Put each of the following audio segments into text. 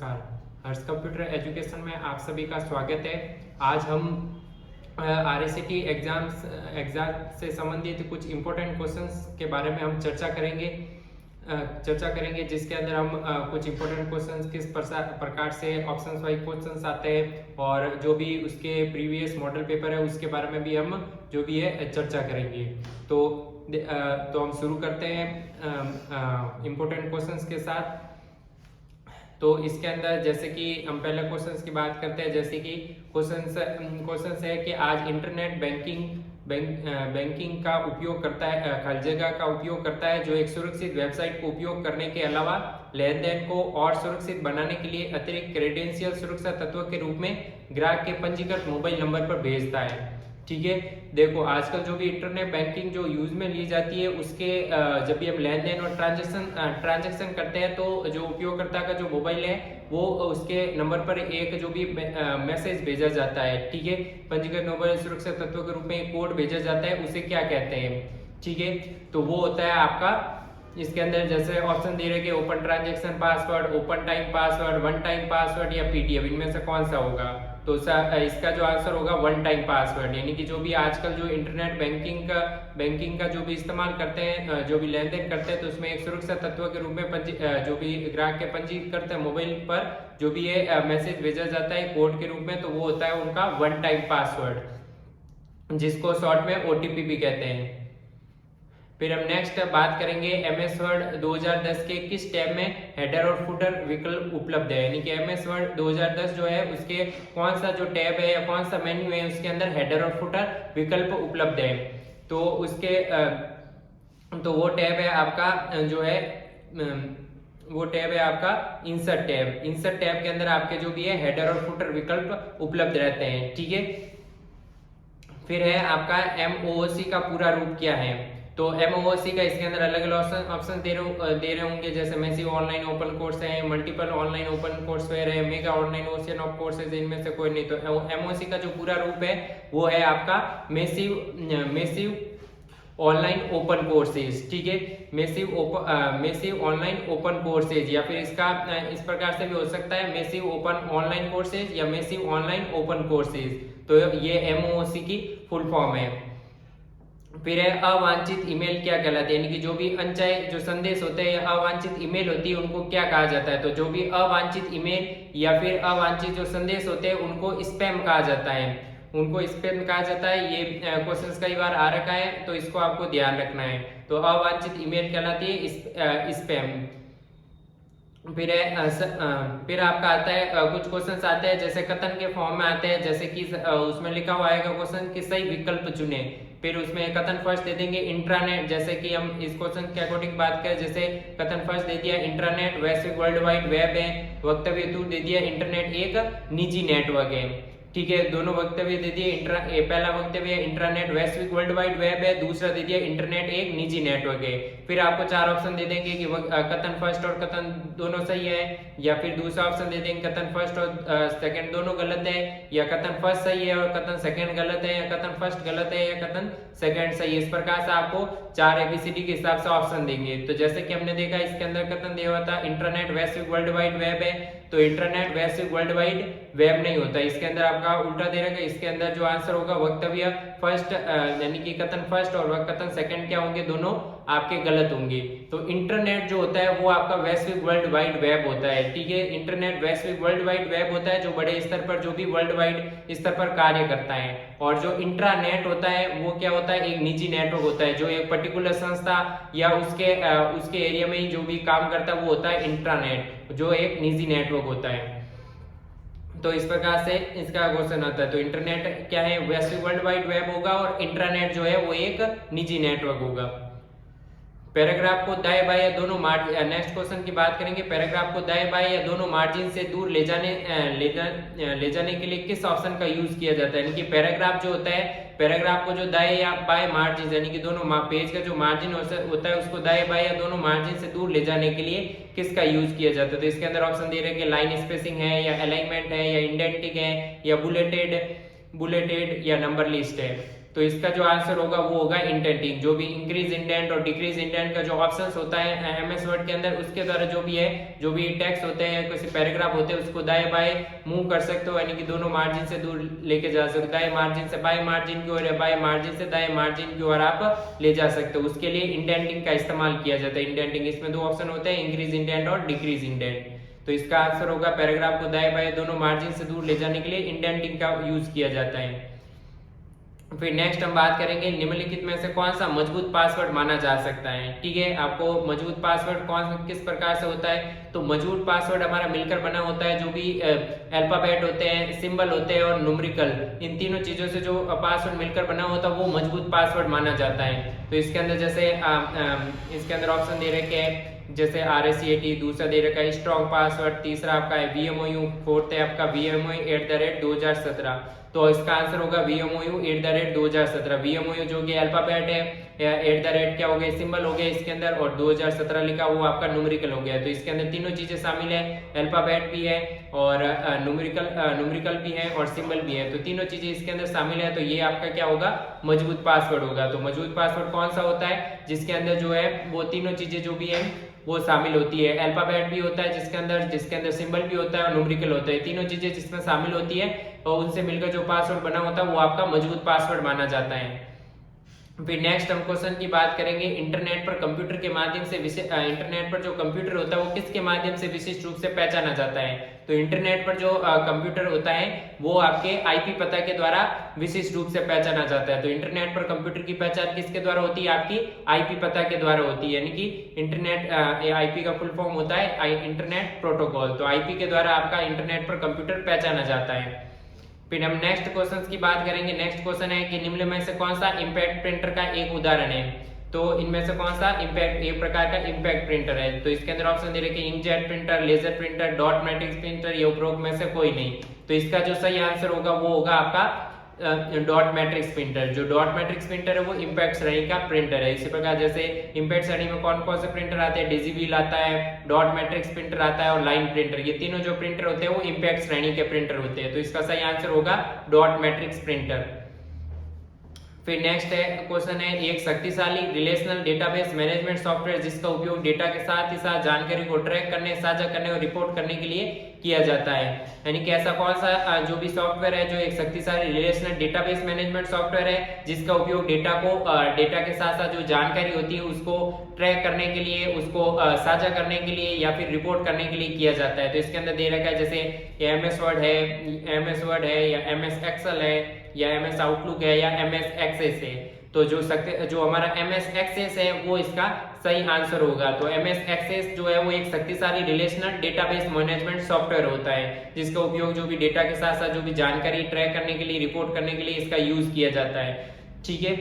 नमस्कार। हर्ष computer education में आप सभी का स्वागत है। आज हम RSCT एग्जाम से संबंधित कुछ इम्पोर्टेंट क्वेश्चंस के बारे में हम चर्चा करेंगे जिसके अंदर हम कुछ इम्पोर्टेंट क्वेश्चंस किस प्रकार से ऑप्शंस वाइज क्वेश्चंस आते हैं और जो भी उसके प्रीवियस मॉडल पेपर है उसके बारे में भी हम जो भी है चर्चा करेंगे। तो हम शुरू करते हैं इम्पोर्टेंट क्वेश्चंस के साथ। तो इसके अंदर जैसे कि हम पहले क्वेश्चंस की बात करते हैं, जैसे कि क्वेश्चंस है कि आज इंटरनेट बैंकिंग का उपयोग करता है, खाली जगह का उपयोग करता है जो एक सुरक्षित वेबसाइट को उपयोग करने के अलावा लेन देन को और सुरक्षित बनाने के लिए अतिरिक्त क्रेडेंशियल सुरक्षा तत्व के रूप में ग्राहक के पंजीकृत मोबाइल नंबर पर भेजता है। ठीक है, देखो आजकल जो भी इंटरनेट बैंकिंग जो यूज में ली जाती है उसके जब भी हम लेन देन और ट्रांजेक्शन करते हैं तो जो उपयोगकर्ता का जो मोबाइल है वो उसके नंबर पर एक जो भी मैसेज भेजा जाता है, ठीक है, पंजीकृत मोबाइल सुरक्षा तत्व के रूप में एक कोड भेजा जाता है, उसे क्या कहते हैं। ठीक है, तो वो होता है आपका, इसके अंदर जैसे ऑप्शन दे रहे कि open transaction password, open time password, one time password या पीटीएफ, इनमें से कौन सा होगा। तो इसका जो आंसर होगा वन टाइम पासवर्ड, यानी कि जो भी आजकल जो इंटरनेट बैंकिंग का जो भी इस्तेमाल करते हैं, जो भी लेन देन करते हैं, तो उसमें एक सुरक्षा तत्व के रूप में जो भी ग्राहक के पंजीकृत मोबाइल पर जो भी ये मैसेज भेजा जाता है कोड के रूप में, तो वो होता है उनका वन टाइम पासवर्ड, जिसको शॉर्ट में OTP भी कहते हैं। फिर हम नेक्स्ट बात करेंगे MS वर्ड 2010 के किस टैब में हेडर और फुटर विकल्प उपलब्ध है, यानी कि MS वर्ड 2010 जो है उसके कौन सा जो टैब है या कौन सा मेन्यू है उसके अंदर हेडर और फुटर विकल्प उपलब्ध है। तो उसके तो वो टैब है आपका जो है वो टैब है आपका इंसर्ट टैब। इंसर्ट टैब के अंदर आपके जो भी है हेडर और फुटर विकल्प उपलब्ध रहते हैं। ठीक है, फिर है आपका MOOC का पूरा रूप क्या है। तो MOOC का इसके अंदर अलग अलग ऑप्शन दे रहे होंगे, जैसे मैसिव ऑनलाइन ओपन कोर्स है, मल्टीपल ऑनलाइन ओपन कोर्सवेयर है, mega online ocean of courses, इनमें से कोई नहीं। तो MOOC का जो पूरा रूप है वो है आपका मैसिव ऑनलाइन ओपन कोर्सेज। ठीक है, मैसिव ऑनलाइन ओपन कोर्सेज, या फिर इसका इस प्रकार से भी हो सकता है मैसिव ओपन ऑनलाइन कोर्सेज या मैसिव ऑनलाइन ओपन कोर्सेज। तो ये MOOC की फुल फॉर्म है। फिर है अवांछित ईमेल क्या कहलाते हैं, यानी कि जो भी अनचाहे जो संदेश होते हैं या अवांछित ईमेल होती है उनको क्या कहा जाता है। तो जो भी अवांछित ईमेल या फिर अवांछित जो संदेश होते हैं उनको स्पैम कहा जाता है, उनको स्पैम कहा जाता है। ये क्वेश्चन कई बार आ रखा है तो इसको आपको ध्यान रखना है। तो अवांछित ईमेल कहलाती है स्पैम। फिर आपका आता है कुछ क्वेश्चंस आते हैं जैसे कथन के फॉर्म में आते हैं, जैसे कि उसमें लिखा हुआ आएगा क्वेश्चन कि सही विकल्प चुने। फिर उसमें कथन फर्स्ट दे देंगे इंट्रानेट, जैसे कि हम इस क्वेश्चन के अकॉर्डिंग बात करें, जैसे कथन फर्स्ट दे दिया इंट्रानेट वैश्विक वर्ल्ड वाइड वेब है, वक्तव्य 2 दे दिया इंटरनेट एक निजी नेटवर्क है। ठीक है, दोनों वक्तव्य दे दिए पहला वक्तव्य इंटरनेट वैश्विक वर्ल्ड वाइड वेब है, दूसरा दे दिया इंटरनेट एक निजी नेटवर्क है। फिर आपको 4 ऑप्शन दे देंगे कि कथन फर्स्ट और कथन दोनों सही है, या फिर दूसरा ऑप्शन दे देंगे कथन फर्स्ट और सेकंड दोनों गलत है, या कथन फर्स्ट सही है और कथन सेकंड गलत है, या कथन फर्स्ट गलत है या कथन सेकंड सही है। इस प्रकार से आपको 4 ABCD के हिसाब से ऑप्शन देंगे। तो जैसे कि हमने देखा इसके अंदर कथन दिया हुआ था इंटरनेट वैश्विक वर्ल्ड वाइड वेब है, तो इंटरनेट वैश्विक वर्ल्ड वाइड वेब नहीं होता, इसके अंदर आपका उल्टा दे रखा है। इसके अंदर जो आंसर होगा वक्तव्य फर्स्ट यानी कि कथन फर्स्ट और कथन सेकंड क्या होंगे, दोनों आपके गलत होंगे। तो इंटरनेट जो होता है वो आपका वैश्विक वर्ल्ड वाइड वेब होता है। ठीक है, इंटरनेट वैश्विक वर्ल्ड वाइड वेब होता है जो बड़े स्तर पर जो भी वर्ल्ड वाइड स्तर पर कार्य करता है। और जो इंट्रानेट होता है वो क्या होता है, एक निजी नेटवर्क होता है, जो एक पर्टिकुलर संस्था या उसके एरिया में ही जो भी काम करता है वो होता है इंट्रानेट, जो एक निजी नेटवर्क होता है। तो इस प्रकार से इसका क्वेश्चन आता है। तो इंटरनेट क्या है, वैश्विक वर्ल्ड वाइड वेब होगा, और इंट्रानेट जो है वो एक निजी नेटवर्क होगा। पैराग्राफ को दाएं बाएं या दोनों मार्जिन, नेक्स्ट क्वेश्चन की बात करेंगे, पैराग्राफ को दाएं बाएं या दोनों मार्जिन से दूर ले जाने के लिए किस ऑप्शन का यूज किया जाता है, यानी कि पैराग्राफ जो होता है, पैराग्राफ को जो दाएं या बाएं मार्जिन यानी कि दोनों पेज का जो मार्जिन होता है उसको दाएं बाएं या दोनों मार्जिन से दूर ले जाने के लिए किसका यूज किया जाता है। तो इसके अंदर ऑप्शन दे रहे हैं कि लाइन स्पेसिंग है, या अलाइनमेंट है, या इंडेंटिंग है, या बुलेटेड या नंबर लिस्ट है। तो इसका जो आंसर होगा वो होगा इंडेंटिंग। जो भी इंक्रीज इंडेंट और डिक्रीज इंडेंट का जो ऑप्शंस होता है एमएस वर्ड के अंदर, उसके द्वारा जो भी है, जो भी टेक्स्ट होते हैं, किसी पैराग्राफ होते हैं, उसको दाएं बाएं मूव कर सकते हो, यानी कि दोनों मार्जिन से दूर लेके जा सकते हो। दाएं मार्जिन से बाएं मार्जिन की ओर या बाएं मार्जिन से दाएं मार्जिन की ओर आप ले जा सकते हो। उसके लिए इंडेंटिंग का इस्तेमाल किया जाता है। इंडेंटिंग, इसमें दो ऑप्शन होते हैं, इंक्रीज इंडेंट और डिक्रीज इंडेंट। तो इसका आंसर होगा पैराग्राफ को दाएं बाएं दोनों मार्जिन से दूर ले जाने के लिए इंडेंटिंग का यूज किया जाता है। फिर नेक्स्ट हम बात करेंगे निम्नलिखित में से कौन सा मजबूत पासवर्ड माना जा सकता है। ठीक है, आपको मजबूत पासवर्ड किस प्रकार से होता है, तो मजबूत पासवर्ड हमारा मिलकर बना होता है। जो भी अल्फाबेट होते हैं, सिंबल होते हैं और न्यूमेरिकल, इन तीनों चीजों से जो पासवर्ड मिलकर बना होता है वो मजबूत पासवर्ड माना जाता है। तो इसके अंदर जैसे इसके अंदर ऑप्शन दे रखे हैं, जैसे RACAT, दूसरा दे रखा है स्ट्रॉन्ग पासवर्ड, तीसरा आपका है VMOU, फोर्थ है आपका VMOU@2017। तो इसका आंसर होगा VMOU@2017। VMOU जो कि अल्फाबेट है, @ क्या हो गया, सिंबल हो गया इसके अंदर, और 2017 लिखा वो आपका न्यूमेरिकल हो गया। तो इसके अंदर तीनों चीजें शामिल है, अल्फाबेट भी है और न्यूमेरिकल भी है और सिंबल भी है। तो तीनों चीजें इसके अंदर शामिल है। तो ये आपका क्या होगा, मजबूत पासवर्ड होगा। तो मजबूत पासवर्ड कौन सा होता है, जिसके अंदर जो है वो तीनों चीजें जो भी है वो शामिल होती है। अल्फाबेट भी होता है जिसके अंदर सिंबल भी होता है और न्यूमेरिकल होता है। तीनों चीजें जिसमें शामिल होती है और उनसे मिलकर जो पासवर्ड बना होता है वो आपका मजबूत पासवर्ड माना जाता है। फिर नेक्स्ट हम क्वेश्चन की बात करेंगे, इंटरनेट पर कंप्यूटर के माध्यम से इंटरनेट पर जो कंप्यूटर होता है वो किसके माध्यम से विशिष्ट रूप से पहचाना जाता है। तो इंटरनेट पर जो कंप्यूटर होता है वो आपके IP पता के द्वारा विशिष्ट रूप से पहचाना जाता है। तो इंटरनेट पर कंप्यूटर की पहचान किसके द्वारा होती है, आपकी IP पता के द्वारा होती है। यानी कि इंटरनेट IP का फुल फॉर्म होता है इंटरनेट प्रोटोकॉल। तो IP के द्वारा आपका इंटरनेट पर कंप्यूटर पहचाना जाता है। फिर हम नेक्स्ट क्वेश्चंस की बात करेंगे। नेक्स्ट क्वेश्चन है कि निम्न में से कौन सा इंपैक्ट प्रिंटर का एक उदाहरण है। तो इनमें से कौन सा एक प्रकार का इंपैक्ट प्रिंटर है। तो इसके अंदर ऑप्शन दे रखे inkjet printer, laser printer, dot matrix printer, ये उपरोक्त में से कोई नहीं। तो इसका जो सही आंसर होगा वो होगा आपका डॉट मैट्रिक्स प्रिंटर। जो डॉट मैट्रिक्स प्रिंटर है वो इंपैक्ट श्रेणी का प्रिंटर है। इसी प्रकार जैसे इंपैक्ट श्रेणी में कौन कौन से प्रिंटर आते हैं, डिजिव्हील आता है, डॉट मैट्रिक्स प्रिंटर आता है और लाइन प्रिंटर। ये तीनों जो प्रिंटर होते हैं वो इंपैक्ट श्रेणी के प्रिंटर होते हैं। तो इसका सही आंसर होगा डॉट मैट्रिक्स प्रिंटर। फिर नेक्स्ट है क्वेश्चन है, एक शक्तिशाली रिलेशनल डेटाबेस मैनेजमेंट सॉफ्टवेयर जिसका उपयोग डेटा के साथ ही साथ जानकारी को ट्रैक करने, साझा करने और रिपोर्ट करने के लिए किया जाता है। यानी कि ऐसा कौन सा जो भी सॉफ्टवेयर है जो एक शक्तिशाली रिलेशनल डेटाबेस मैनेजमेंट सॉफ्टवेयर है जिसका उपयोग डेटा के साथ साथ जो जानकारी होती है उसको ट्रैक करने के लिए, उसको साझा करने के लिए या फिर रिपोर्ट करने के लिए किया जाता है। तो इसके अंदर दे रखा है जैसे MS वर्ड है या MS एक्सेल है या MS आउटलुक है या MS एक्सेस है। तो जो हमारा MS एक्सेस है वो इसका सही आंसर होगा। तो MS एक्सेस जो है वो एक शक्तिशाली रिलेशनल डेटाबेस मैनेजमेंट सॉफ्टवेयर होता है जिसका उपयोग जो भी डेटा के साथ साथ जो भी जानकारी ट्रैक करने के लिए, रिपोर्ट करने के लिए इसका यूज किया जाता है। ठीक है,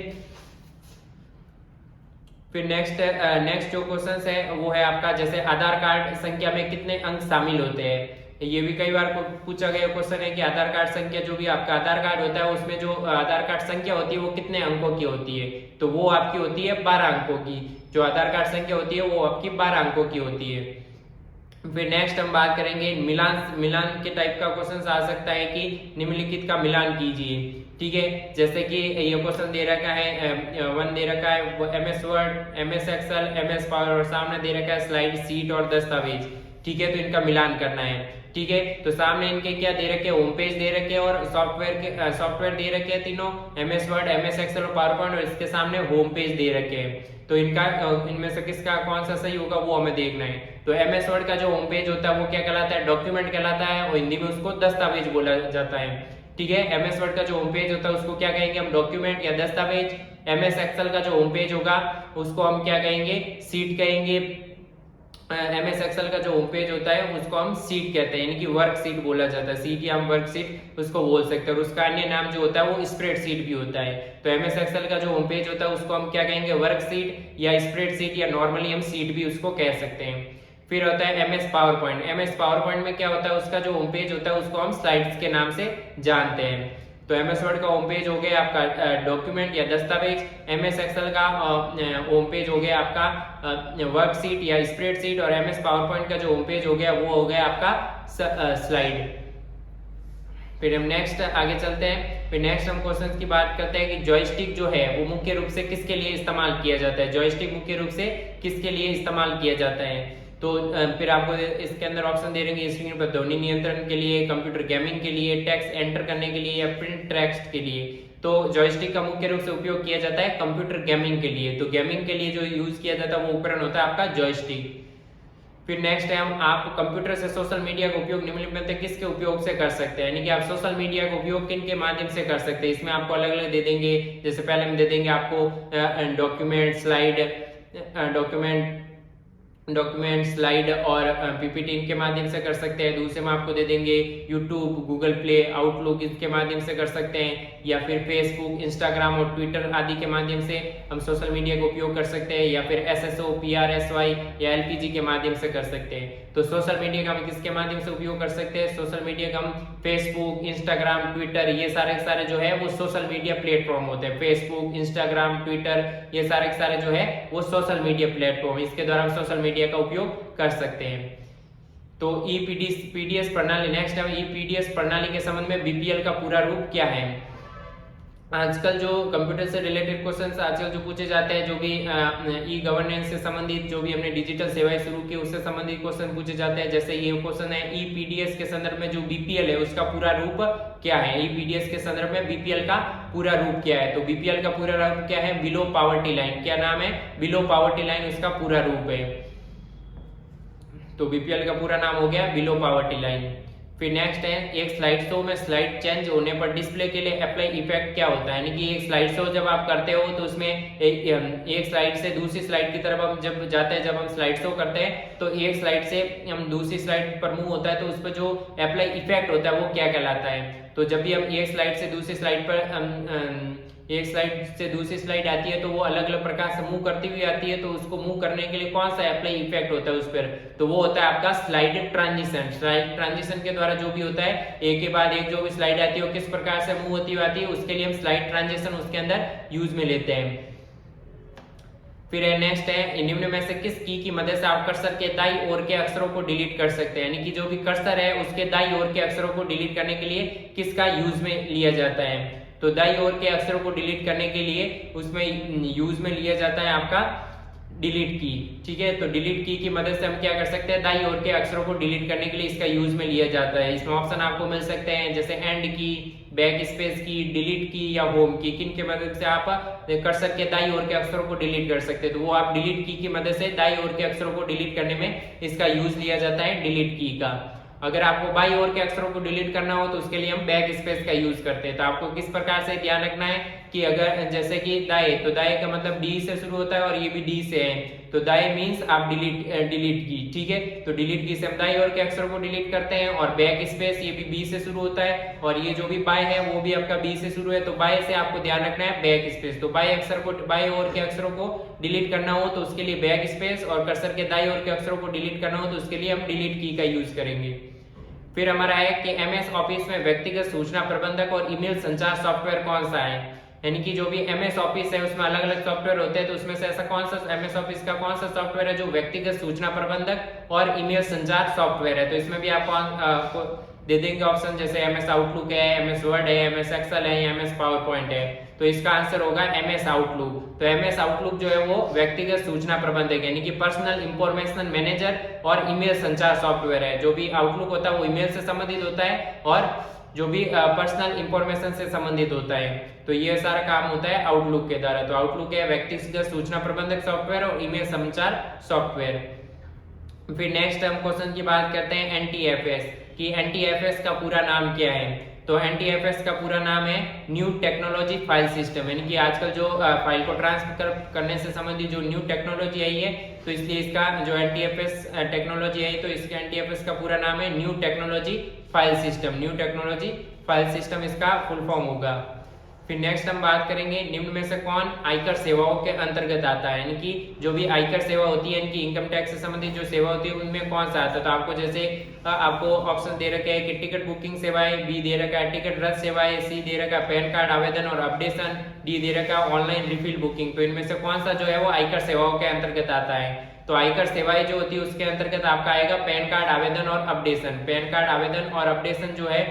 फिर नेक्स्ट जो क्वेश्चन है वो है आपका, जैसे आधार कार्ड संख्या में कितने अंक शामिल होते हैं। ये भी कई बार पूछा गया क्वेश्चन है कि आधार कार्ड संख्या, जो भी आपका आधार कार्ड होता है उसमें जो आधार कार्ड संख्या होती है वो कितने अंकों की होती है। तो वो आपकी होती है 12 अंकों की। जो आधार कार्ड संख्या होती है वो आपकी 12 अंकों की होती है। फिर नेक्स्ट हम बात करेंगे मिलान के टाइप का क्वेश्चन आ सकता है कि निम्नलिखित का मिलान कीजिए। ठीक है, जैसे कि ये क्वेश्चन दे रखा है 1 दे रखा है वो MS word, MS Excel, MS power और सामने दे रखा है स्लाइड, शीट और दस्तावेज। ठीक है, तो इनका मिलान करना है। ठीक है, तो सामने इनके क्या दे रखे, होम पेज दे रखे और सॉफ्टवेयर दे रखे हैं तीनों, MS वर्ड, MS एक्सेल और पावर पॉइंट, और इसके सामने होम पेज दे रखे हैं। तो इनमें से किसका कौन सा सही होगा वो हमें देखना है। तो MS वर्ड का जो होम पेज होता है वो क्या कहलाता है, डॉक्यूमेंट कहलाता है और हिंदी में उसको दस्तावेज बोला जाता है। ठीक है, MS वर्ड का जो होम पेज होता है उसको क्या कहेंगे हम, डॉक्यूमेंट या दस्तावेज। MS एक्सेल का जो होम पेज होगा उसको हम क्या कहेंगे, शीट कहेंगे। MS एक्सेल का जो होम पेज होता है उसको हम शीट कहते हैं, यानी कि वर्क शीट बोला जाता है। शीट या हम वर्क शीट उसको बोल सकते हैं, और उसका अन्य नाम जो होता है वो स्प्रेड शीट भी होता है। तो MS एक्सेल का जो होम पेज होता है उसको हम क्या कहेंगे, वर्क शीट या स्प्रेड शीट या नॉर्मली हम शीट भी उसको कह सकते हैं। फिर होता है MS power point. MS power point में क्या होता है, उसका जो होम पेज होता है उसको हम स्लाइड्स के नाम से जानते हैं। तो MS वर्ड का होम पेज हो गया आपका डॉक्यूमेंट या दस्तावेज, MS एक्सेल का होम पेज हो गया आपका वर्कशीट या स्प्रेडशीट, और MS पावर पॉइंट का जो होम पेज हो गया वो हो गया आपका स्लाइड। फिर हम नेक्स्ट आगे चलते हैं। फिर नेक्स्ट हम क्वेश्चन की बात करते हैं कि जॉयस्टिक जो है वो मुख्य रूप से किसके लिए इस्तेमाल किया जाता है, जॉयस्टिक मुख्य रूप से किसके लिए इस्तेमाल किया जाता है। तो फिर आपको इसके अंदर ऑप्शन दे देंगे स्क्रीन पर, ध्वनि नियंत्रण के लिए, कंप्यूटर गेमिंग के लिए, टेक्स्ट एंटर करने के लिए या प्रिंट टेक्स्ट के लिए। तो जॉयस्टिक का मुख्य रूप से उपयोग किया जाता है कंप्यूटर गेमिंग के लिए। तो गेमिंग के लिए जो यूज किया जाता है वो उपकरण होता है आपका जॉयस्टिक। फिर नेक्स्ट है हम आप कंप्यूटर से सोशल मीडिया का उपयोग निम्नलिखित में से किसके उपयोग से कर सकते हैं, यानी कि आप सोशल मीडिया का उपयोग किन के माध्यम से कर सकते हैं। इसमें आपको अलग अलग दे देंगे, जैसे पहले हम दे देंगे आपको डॉक्यूमेंट स्लाइड और पीपीटी इनके माध्यम से कर सकते हैं। दूसरे में आपको दे देंगे यूट्यूब, गूगल प्ले, आउटलुक इसके माध्यम से कर सकते हैं, या फिर फेसबुक, इंस्टाग्राम और ट्विटर आदि के माध्यम से हम सोशल मीडिया का उपयोग कर सकते हैं, या फिर एसएसओ, पीआरएसवाई या एलपीजी के माध्यम से कर सकते हैं। तो सोशल मीडिया का हम किसके माध्यम से उपयोग कर सकते हैं, सोशल मीडिया का हम फेसबुक, इंस्टाग्राम, ट्विटर, ये सारे जो है वो सोशल मीडिया प्लेटफॉर्म होते हैं। फेसबुक, इंस्टाग्राम, ट्विटर ये सारे जो है वो सोशल मीडिया प्लेटफॉर्म, इसके द्वारा हम सोशल मीडिया का उपयोग कर सकते हैं। तो ईपीडीएस प्रणाली, नेक्स्ट है ईपीडीएस प्रणाली के संबंध में बीपीएल का पूरा रूप क्या है। आजकल जो कंप्यूटर से रिलेटेड क्वेश्चंस आजकल जो पूछे जाते हैं, जो भी ई गवर्नेंस से संबंधित जो भी हमने डिजिटल सेवाएं शुरू की उससे संबंधित क्वेश्चन पूछे जाते हैं। जैसे ये क्वेश्चन है ईपीडीएस के संदर्भ में जो बीपीएल है उसका पूरा रूप क्या है, ईपीडीएस के संदर्भ में बीपीएल का पूरा रूप क्या है। तो बीपीएल का पूरा रूप क्या है, बिलो पावर्टी लाइन, क्या नाम है, बिलो पावर्टी लाइन उसका पूरा रूप है। तो बीपीएल का पूरा नाम हो गया बिलो पावर्टी लाइन। फिर नेक्स्ट है एक स्लाइड शो में स्लाइड चेंज होने पर डिस्प्ले के लिए अप्लाई इफेक्ट क्या होता है, यानी कि एक स्लाइड शो जब आप करते हो तो उसमें एक स्लाइड से दूसरी स्लाइड की तरफ हम जब जाते हैं, जब हम स्लाइड शो करते हैं तो एक स्लाइड से हम दूसरी स्लाइड पर मूव होता है तो उस पर जो अप्लाई इफेक्ट होता है वो क्या कहलाता है। तो जब भी हम एक स्लाइड से दूसरी स्लाइड पर एक स्लाइड से दूसरी स्लाइड आती है तो वो अलग अलग प्रकार से मूव करती हुई आती है, तो उसको मूव करने के लिए कौन सा अप्लाई इफेक्ट होता है उस पर, तो वो होता है आपका स्लाइड ट्रांजिशन। स्लाइड ट्रांजिशन के द्वारा जो भी होता है एक के बाद एक जो भी स्लाइड आती है वो किस प्रकार से मूव होती हुई आती है, उसके लिए हम स्लाइड ट्रांजिशन उसके अंदर यूज में लेते हैं। फिर नेक्स्ट है निम्न में से किस की मदद से आप कर्सर के दाईं ओर के अक्षरों को डिलीट कर सकते हैं, यानी कि जो भी कर्सर है उसके दाईं ओर के अक्षरों को डिलीट करने के लिए किसका यूज में लिया जाता है। तो दाईं ओर के अक्षरों को डिलीट करने के लिए उसमें यूज में लिया जाता है आपका डिलीट की। ठीक है, तो डिलीट की मदद से हम क्या कर सकते हैं, दाईं ओर के अक्षरों को डिलीट करने के लिए इसका यूज में लिया जाता है। इसमें ऑप्शन आपको मिल सकते हैं जैसे एंड की, बैक स्पेस की, डिलीट की या होम की, किन के मदद से आप कर्सर के दाईं ओर के अक्षरों को डिलीट कर सकते हैं। तो वो आप डिलीट की मदद से दाईं ओर के अक्षरों को डिलीट करने में इसका यूज लिया जाता है डिलीट की का। अगर आपको बाईं ओर के अक्षरों को डिलीट करना हो तो उसके लिए हम बैक स्पेस का यूज करते हैं। तो आपको किस प्रकार से ध्यान रखना है कि अगर जैसे कि दाएं, तो दाएं का मतलब डी से शुरू होता है और ये भी डी से है, तो दाएं मींस आप डिलीट की। ठीक है, तो डिलीट की से हम दाईं ओर के अक्षरों को डिलीट करते हैं, और बैक स्पेस ये भी बी से शुरू होता है, और ये जो भी बाएं है वो भी आपका बी से शुरू है, तो बाएं से आपको ध्यान रखना है बैक स्पेस। तो बाएं ओर के अक्षरों को डिलीट करना हो तो उसके लिए बैक स्पेस, और कर्सर के दाईं ओर के अक्षरों को डिलीट करना हो तो उसके लिए हम डिलीट की का यूज करेंगे। फिर हमारा है कि एमएस ऑफिस में व्यक्तिगत सूचना प्रबंधक और ईमेल संचार सॉफ्टवेयर कौन सा है, यानी कि जो भी एमएस ऑफिस है उसमें अलग अलग सॉफ्टवेयर होते हैं, तो उसमें से ऐसा कौन सा एमएस ऑफिस का कौन सा सॉफ्टवेयर है जो व्यक्तिगत सूचना प्रबंधक और ईमेल संचार सॉफ्टवेयर है। तो इसमें भी आपको दे देंगे ऑप्शन, जैसे एमएस आउटलुक है, एमएस वर्ड है, एमएस एक्सेल है या एमएस पावर पॉइंट है। तो इसका आंसर होगा एमएस आउटलुक। तो एमएस आउटलुक जो है वो व्यक्तिगत सूचना प्रबंधक यानी कि पर्सनल इंफॉर्मेशन मैनेजर और ईमेल संचार सॉफ्टवेयर है। जो भी आउटलुक होता है वो ईमेल से संबंधित होता है और जो भी पर्सनल इंफॉर्मेशन से संबंधित होता है। तो ये सारा काम होता है आउटलुक के द्वारा। तो आउटलुक है व्यक्तिगत सूचना प्रबंधक सॉफ्टवेयर और ईमेल संचार सॉफ्टवेयर। फिर नेक्स्ट हम क्वेश्चन की बात करते हैं एनटीएफएस कि एनटीएफएस का पूरा नाम क्या है। तो एनटीएफएस का पूरा नाम है न्यू टेक्नोलॉजी फाइल सिस्टम, यानी कि आजकल जो फाइल को ट्रांसफर करने से संबंधित जो न्यू टेक्नोलॉजी आई है, तो इसलिए इसका जो एनटीएफएस टेक्नोलॉजी आई, तो इसका एनटीएफएस का पूरा नाम है new technology file system. New technology file system इसका फुल फॉर्म होगा। फिर नेक्स्ट हम बात करेंगे निम्न में से कौन आयकर सेवाओं के अंतर्गत आता है, यानी कि जो भी आयकर सेवा होती है, यानी कि इनकम टैक्स से संबंधित जो सेवा होती है उनमें कौन सा आता है। तो आपको जैसे आपको ऑप्शन दे रखे हैं कि टिकट बुकिंग सेवाएं, बी दे रखा है टिकट रद्द सेवाएं, सी दे रखा है पैन कार्ड आवेदन और अपडेशन, डी दे रखा है ऑनलाइन रिफिल बुकिंग। तो इनमें से कौन सा जो है वो आयकर सेवाओं के अंतर्गत आता है। तो आयकर सेवाएं जो होती है उसके अंतर्गत आपका आएगा पैन कार्ड आवेदन और अपडेशन। पैन कार्ड आवेदन और अपडेशन जो है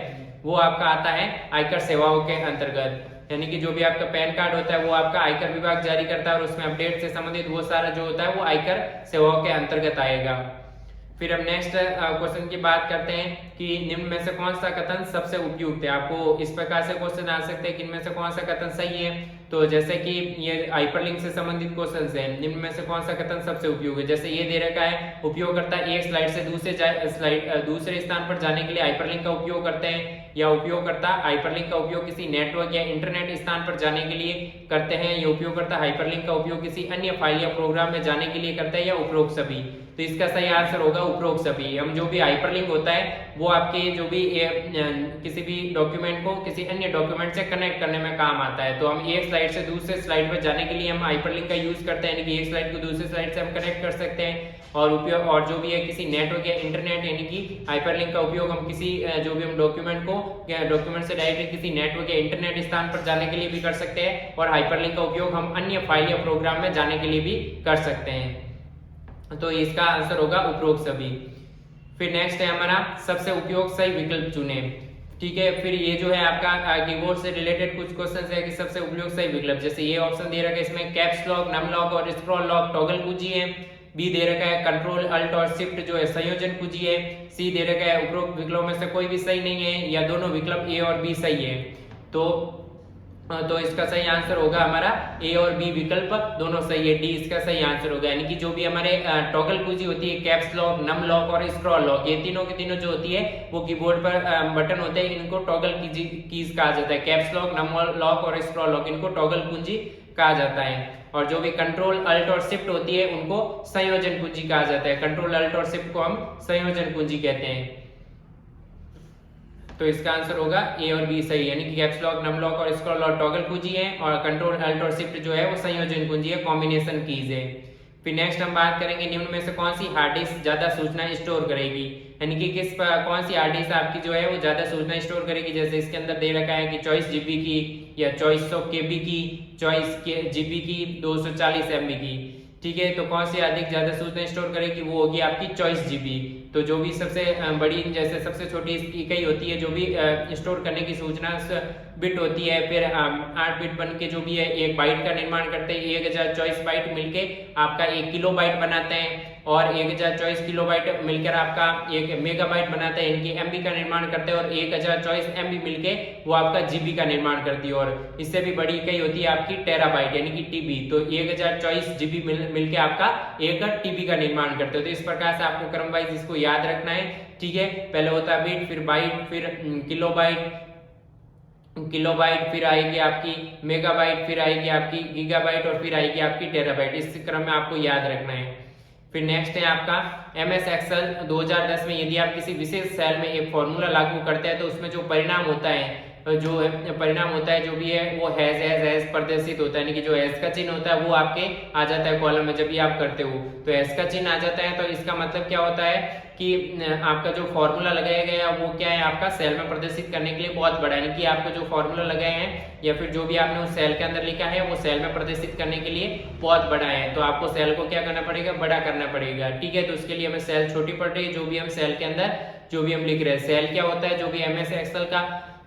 वो आपका आता है आयकर सेवाओं के अंतर्गत। यानी कि जो भी आपका पैन कार्ड होता है वो आपका आयकर विभाग जारी करता है और उसमें अपडेट से संबंधित वो सारा जो होता है वो आयकर सेवाओं के अंतर्गत आएगा। फिर हम नेक्स्ट क्वेश्चन की बात करते हैं कि निम्न में से कौन सा कथन सबसे उपयुक्त है। आपको इस प्रकार से क्वेश्चन आ सकते हैं कि इनमें से कौन सा कथन सही है। तो जैसे कि ये हाइपरलिंक से संबंधित क्वेश्चन है, निम्न में से कौन सा कथन सबसे उपयुक्त है। जैसे ये दे रखा है, उपयोगकर्ता एक स्लाइड से दूसरे स्थान पर जाने के लिए हाइपरलिंक का उपयोग करते हैं, या उपयोगकर्ता हाइपरलिंक का उपयोग किसी नेटवर्क या इंटरनेट स्थान पर जाने के लिए करते हैं, या उपयोगकर्ता हाइपरलिंक का उपयोग किसी अन्य फाइल या प्रोग्राम में जाने के लिए करते हैं, या उपरोक्त सभी। तो इसका सही आंसर होगा उपरोक्त सभी। हम जो भी हाइपरलिंक होता है वो आपके जो भी किसी भी डॉक्यूमेंट को किसी अन्य डॉक्यूमेंट से कनेक्ट करने में काम आता है। तो हम एक स्लाइड से दूसरे स्लाइड पर जाने के लिए हम हाइपरलिंक का यूज करते हैं, यानी कि एक स्लाइड को दूसरे स्लाइड से हम कनेक्ट कर सकते हैं। और जो भी है किसी नेटवर्क या इंटरनेट, यानी कि हाइपरलिंक का उपयोग हम किसी जो भी हम डॉक्यूमेंट से डायरेक्टली किसी नेटवर्क या इंटरनेट स्थान पर जाने के लिए भी कर सकते हैं, और हाइपरलिंक का उपयोग हम अन्य फाइल या प्रोग्राम में जाने के लिए भी कर सकते हैं। तो इसका आंसर होगा उपरोक्त सभी। फिर नेक्स्ट है हमारा सबसे उपयोग सही विकल्प चुने। ठीक है, फिर ये जो है आपका कीबोर्ड से रिलेटेड कुछ क्वेश्चन है कि सबसे उपयोग सही विकल्प। जैसे ये ऑप्शन दे रखा है, इसमें कैप्स लॉक, नम लॉक और स्क्रॉल लॉक टॉगल कुंजी है। बी दे रखा है कंट्रोल अल्ट और शिफ्ट जो है संयोजन कुंजी है। सी दे रखा है उपरोक्त विकल्पों में से कोई भी सही नहीं है, या दोनों विकल्प ए और बी सही है। तो इसका सही आंसर होगा हमारा ए और बी विकल्प दोनों सही है, डी इसका सही आंसर होगा। यानी कि जो भी हमारे टॉगल कुंजी होती है, कैप्स लॉक, नम लॉक और स्क्रॉल लॉक, ये तीनों के तीनों जो होती है वो कीबोर्ड पर बटन होते हैं, इनको टॉगल कीज कहा जाता है। कैप्स लॉक, नम लॉक और स्क्रॉल लॉक इनको टॉगल कुंजी कहा जाता है। और जो भी कंट्रोल अल्ट और शिफ्ट होती है उनको संयोजन कुंजी कहा जाता है। कंट्रोल अल्ट और शिफ्ट को हम संयोजन कुंजी कहते हैं। तो इसका आंसर होगा ए और बी सही, यानी कि कैप्स लॉक, नम लॉक और स्क्रॉल लॉक टॉगल कुंजी है, और कंट्रोल अल्ट और शिफ्ट जो है वो संयोजन कुंजी है, कॉम्बिनेशन कीज है। फिर नेक्स्ट हम बात करेंगे निम्न में से कौन सी हार्ड डिस्क ज्यादा सूचना स्टोर करेगी। यानी कि कौन सी हार्ड डिस्क आपकी जो है वो ज्यादा सूचना स्टोर करेगी। जैसे इसके अंदर दे रखा है कि 24 GB की, या 2400 KB की, 24 GB की, 240 MB की। ठीक है, तो कौन सी अधिक ज्यादा सूचना स्टोर करेगी, वो होगी आपकी 24 GB। तो जो भी सबसे बड़ी, जैसे सबसे छोटी इकाई होती है जो भी स्टोर करने की सूचना बिट होती है, फिर 8 बिट बन के जो भी है 1 बाइट का निर्माण करते हैं। 1024 बाइट मिलके आपका 1 किलोबाइट बनाते हैं, और 1024 किलोबाइट मिलकर आपका 1 मेगाबाइट बनाते हैं, इनकी MB का निर्माण करते हैं, और 1024 MB मिलके वो आपका GB का निर्माण करती है। और इससे भी बड़ी इकाई होती है आपकी टेराबाइट, यानी कि TB। तो 1024 GB मिलके आपका 1 TB का निर्माण करते हैं। तो इस प्रकार से आपको क्रम वाइज इसको याद रखना है। ठीक है, पहले होता है बिट, फिर बाइट, फिर किलोबाइट, फिर आएगी आपकी मेगाबाइट, फिर आएगी आपकी गीगाबाइट, और फिर आएगी आपकी टेराबाइट। इस क्रम में आपको याद रखना है। फिर नेक्स्ट है आपका MS एक्सेल 2010 में यदि आप किसी विशेष सेल में एक फॉर्मूला लागू करते हैं तो उसमें जो परिणाम होता है जो भी है वो हैज प्रदर्शित होता है। यानी कि जो हैज का चिन्ह होता है वो आपके आ जाता है कॉलम में जब भी आप करते हो, तो हैज का चिन्ह आ जाता है। तो इसका मतलब क्या होता है कि आपका जो फॉर्मूला लगाया गया है वो क्या है, आपका सेल में प्रदर्शित करने के लिए बहुत बड़ा है। यानी कि आपका जो फॉर्मूला लगाए हैं या फिर जो भी आपने उस सेल के अंदर लिखा है वो सेल में प्रदर्शित करने के लिए बहुत बड़ा है। तो आपको सेल को क्या करना पड़ेगा, बड़ा करना पड़ेगा। ठीक है, तो उसके लिए हमें सेल छोटी पड़ रही है। जो भी हम सेल के अंदर जो भी हम लिख रहे हैं, सेल क्या होता है, जो भी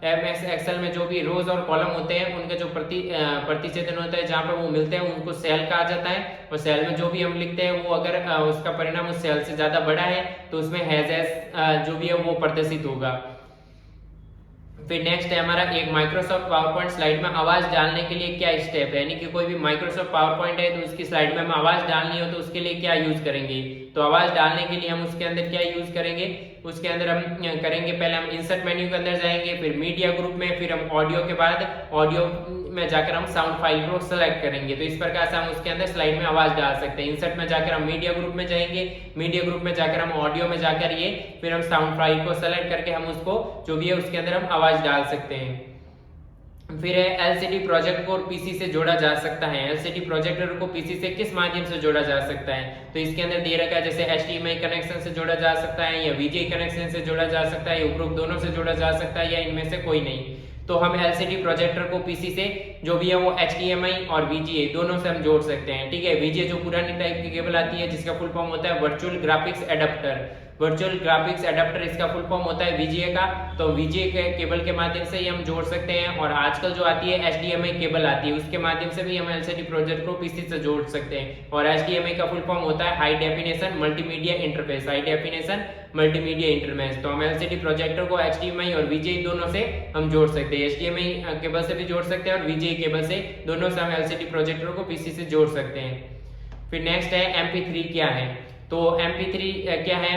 MS एक्सेल में जो भी रोज और कॉलम होते हैं उनका जो प्रतिच्छेदन होता है जहां पर वो मिलते हैं उनको सेल कहा जाता है। और सेल में जो भी हम लिखते हैं वो अगर उसका परिणाम उस सेल से ज्यादा बड़ा है तो उसमें हैज जो भी है वो प्रदर्शित होगा। फिर नेक्स्ट है हमारा एक माइक्रोसॉफ्ट पावर पॉइंट स्लाइड में आवाज डालने के लिए क्या स्टेप है। यानी कि कोई भी माइक्रोसॉफ्ट पावर पॉइंट है तो उसकी स्लाइड में हम आवाज डालनी हो तो उसके लिए क्या यूज करेंगे। तो आवाज डालने के लिए हम उसके अंदर क्या यूज करेंगे, उसके अंदर हम करेंगे, पहले हम इंसर्ट मेन्यू के अंदर जाएंगे, फिर मीडिया ग्रुप में, फिर हम ऑडियो के बाद ऑडियो में जाकर हम साउंड फाइल को सेलेक्ट करेंगे। तो इस प्रकार से हम उसके अंदर स्लाइड में आवाज डाल सकते हैं। इंसर्ट में जाकर हम मीडिया ग्रुप में जाएंगे, मीडिया ग्रुप में जाकर हम ऑडियो में जाकर ये फिर हम साउंड फाइल को सेलेक्ट करके हम उसको जो भी है उसके अंदर हम आवाज डाल सकते हैं। फिर है LCD प्रोजेक्ट को PC से जोड़ा जा सकता है। LCD प्रोजेक्टर को PC से किस माध्यम से जोड़ा जा सकता है। तो इसके अंदर दे रखा है जैसे HDMI कनेक्शन से जोड़ा जा सकता है, या VGA कनेक्शन से जोड़ा जा सकता है, या उपरोक्त दोनों से जोड़ा जा सकता है, या इनमें से कोई नहीं। तो हम LCD प्रोजेक्टर को PC से जो भी है वो HDMI और VGA दोनों से हम जोड़ सकते हैं। ठीक है, VGA जो पुरानी टाइप की केबल आती है जिसका फुल फॉर्म होता है virtual graphics adapter. Virtual graphics adapter इसका फुल फॉर्म होता है VGA का। तो VGA के केबल के माध्यम से ही हम जोड़ सकते हैं। और आजकल जो आती है HDMI केबल आती है, उसके माध्यम से भी हम LCD प्रोजेक्टर को PC से जोड़ सकते हैं। और HDMI का फुल फॉर्म होता है high definition multimedia interface, high definition multimedia interface. तो हम LCD प्रोजेक्टर को HDMI और VGA दोनों से हम जोड़ सकते हैं, HDMI केबल से भी जोड़ सकते हैं और VGA केबल से, दोनों से हम LCD प्रोजेक्टर को PC से जोड़ सकते हैं। फिर नेक्स्ट है MP3 क्या है। तो MP3 क्या है,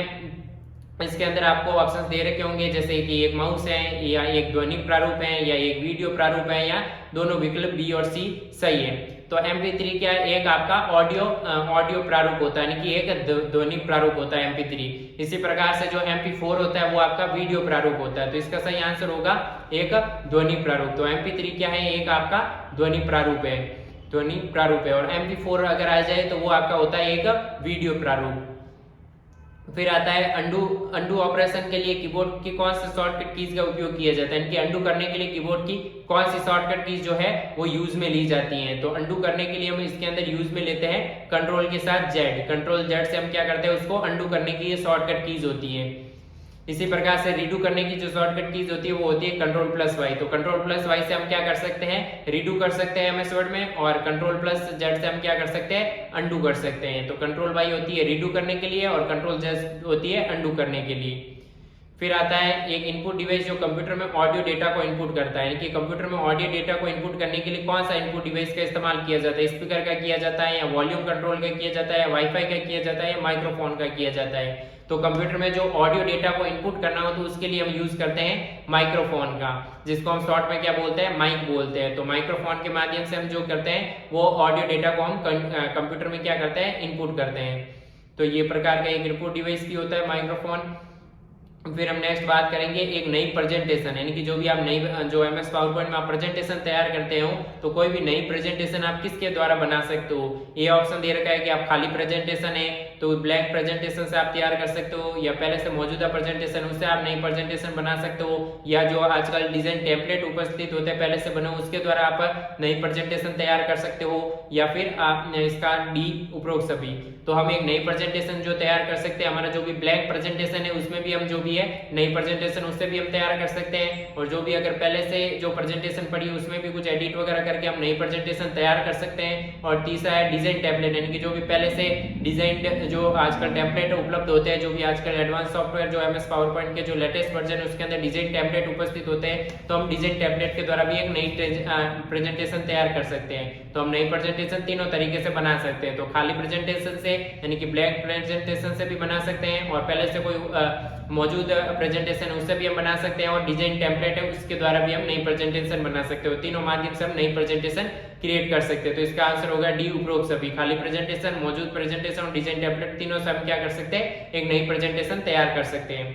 इसके अंदर आपको ऑप्शंस दे रखे होंगे, जैसे कि एक माउस है, या एक ध्वनि प्रारूप है, या एक वीडियो प्रारूप है, या दोनों विकल्प B और C सही है। तो MP3 क्या है, एक आपका ऑडियो प्रारूप होता है, यानी कि एक ध्वनि प्रारूप होता है MP3। इसी प्रकार से जो MP4 होता है वो आपका वीडियो प्रारूप होता है। तो इसका सही आंसर होगा एक ध्वनि प्रारूप। तो MP3 क्या है, एक आपका ध्वनि प्रारूप है, ध्वनि प्रारूप है। और MP4 अगर आ जाए तो वो आपका होता है एक वीडियो प्रारूप। फिर आता है अंडू ऑपरेशन के लिए कीबोर्ड की कौन सी शॉर्टकट कीज का उपयोग किया जाता है, यानी कि अंडू करने के लिए कीबोर्ड की कौन सी शॉर्टकट कीज जो है वो यूज में ली जाती हैं। तो अंडू करने के लिए हम इसके अंदर यूज में लेते हैं कंट्रोल के साथ Z, कंट्रोल Z से हम क्या करते हैं, उसको अंडू करने की ये शॉर्टकट कीज होती है। इसी प्रकार से रीडू करने की जो शॉर्टकट कीज होती है वो होती है कंट्रोल+Y। तो कंट्रोल+Y से हम क्या कर सकते हैं, रीडू कर सकते हैं MS वर्ड में, और कंट्रोल+Z से हम क्या कर सकते हैं, अंडू कर सकते हैं। तो कंट्रोल+Y होती है रीडू करने के लिए और कंट्रोल+Z होती है अंडू करने के लिए। फिर आता है एक इनपुट डिवाइस जो कंप्यूटर में ऑडियो डेटा को इनपुट करता है, यानी कि कंप्यूटर में ऑडियो डेटा को इनपुट करने के लिए कौन सा इनपुट डिवाइस का इस्तेमाल किया जाता है, स्पीकर का किया जाता है, या वॉल्यूम कंट्रोल का किया जाता है, वाईफाई का किया जाता है, या माइक्रोफोन का किया जाता है। तो कंप्यूटर में जो ऑडियो डेटा को इनपुट करना हो तो उसके लिए हम यूज करते हैं माइक्रोफोन का, जिसको हम शॉर्ट में क्या बोलते हैं, माइक बोलते हैं। तो माइक्रोफोन के माध्यम से हम जो करते हैं वो ऑडियो डेटा को हम कंप्यूटर में क्या करते हैं, इनपुट करते हैं। तो ये प्रकार का एक इनपुट डिवाइस भी होता है माइक्रोफोन। फिर हम नेक्स्ट बात करेंगे एक नई प्रेजेंटेशन, यानी कि जो भी आप नई जो MS पावर पॉइंट में आप प्रेजेंटेशन तैयार करते हो तो कोई भी नई प्रेजेंटेशन आप किसके द्वारा बना सकते हो। ये ऑप्शन दे रखा है कि आप खाली प्रेजेंटेशन है तो ब्लैंक प्रेजेंटेशन से आप तैयार कर सकते हो, या पहले से मौजूदा प्रेजेंटेशन उससे आप नई प्रेजेंटेशन बना सकते हो, या जो आजकल डिजाइन टेम्पलेट उपस्थित होते हैं पहले से बने उसके द्वारा आप नई प्रेजेंटेशन तैयार कर सकते हो, या फिर आप इसका D उपरोक्त सभी। तो हम एक नई प्रेजेंटेशन जो तैयार कर सकते हैं, हमारा जो भी ब्लैंक प्रेजेंटेशन है उसमें भी हम जो भी है नई प्रेजेंटेशन उससे भी हम तैयार कर सकते हैं, और जो भी अगर पहले से जो प्रेजेंटेशन पड़ी है उसमें भी कुछ एडिट वगैरह करके हम नई प्रेजेंटेशन तैयार कर सकते हैं। और तीसरा है डिजाइन टेम्पलेट, यानी कि जो भी पहले से डिजाइन जो आजकल टेम्पलेट उपलब्ध होते हैं, जो भी आजकल एडवांस सॉफ्टवेयर जो MS पावर पॉइंट के जो लेटेस्ट वर्जन है उसके अंदर डिजाइन टेम्पलेट उपस्थित होते हैं, तो हम डिजाइन टेम्पलेट के द्वारा भी एक नई प्रेजेंटेशन तैयार कर सकते हैं। तो हम नई प्रेजेंटेशन तीनों तरीके से बना सकते हैं। तो खाली प्रेजेंटेशन से, यानी कि ब्लैंक प्रेजेंटेशन से भी बना सकते हैं, और पहले से कोई मौजूद प्रेजेंटेशन उससे भी हम बना सकते हैं, और डिजाइन टेम्पलेट है उसके द्वारा भी हम नई प्रेजेंटेशन बना सकते हो। तीनों माध्यम से हम नई प्रेजेंटेशन क्रिएट कर सकते हैं। तो इसका आंसर होगा D उपरोक्त सभी, खाली प्रेजेंटेशन, मौजूद प्रेजेंटेशन और डिजाइन टेम्पलेट तीनों से हम क्या कर सकते हैं, एक नई प्रेजेंटेशन तैयार कर सकते हैं।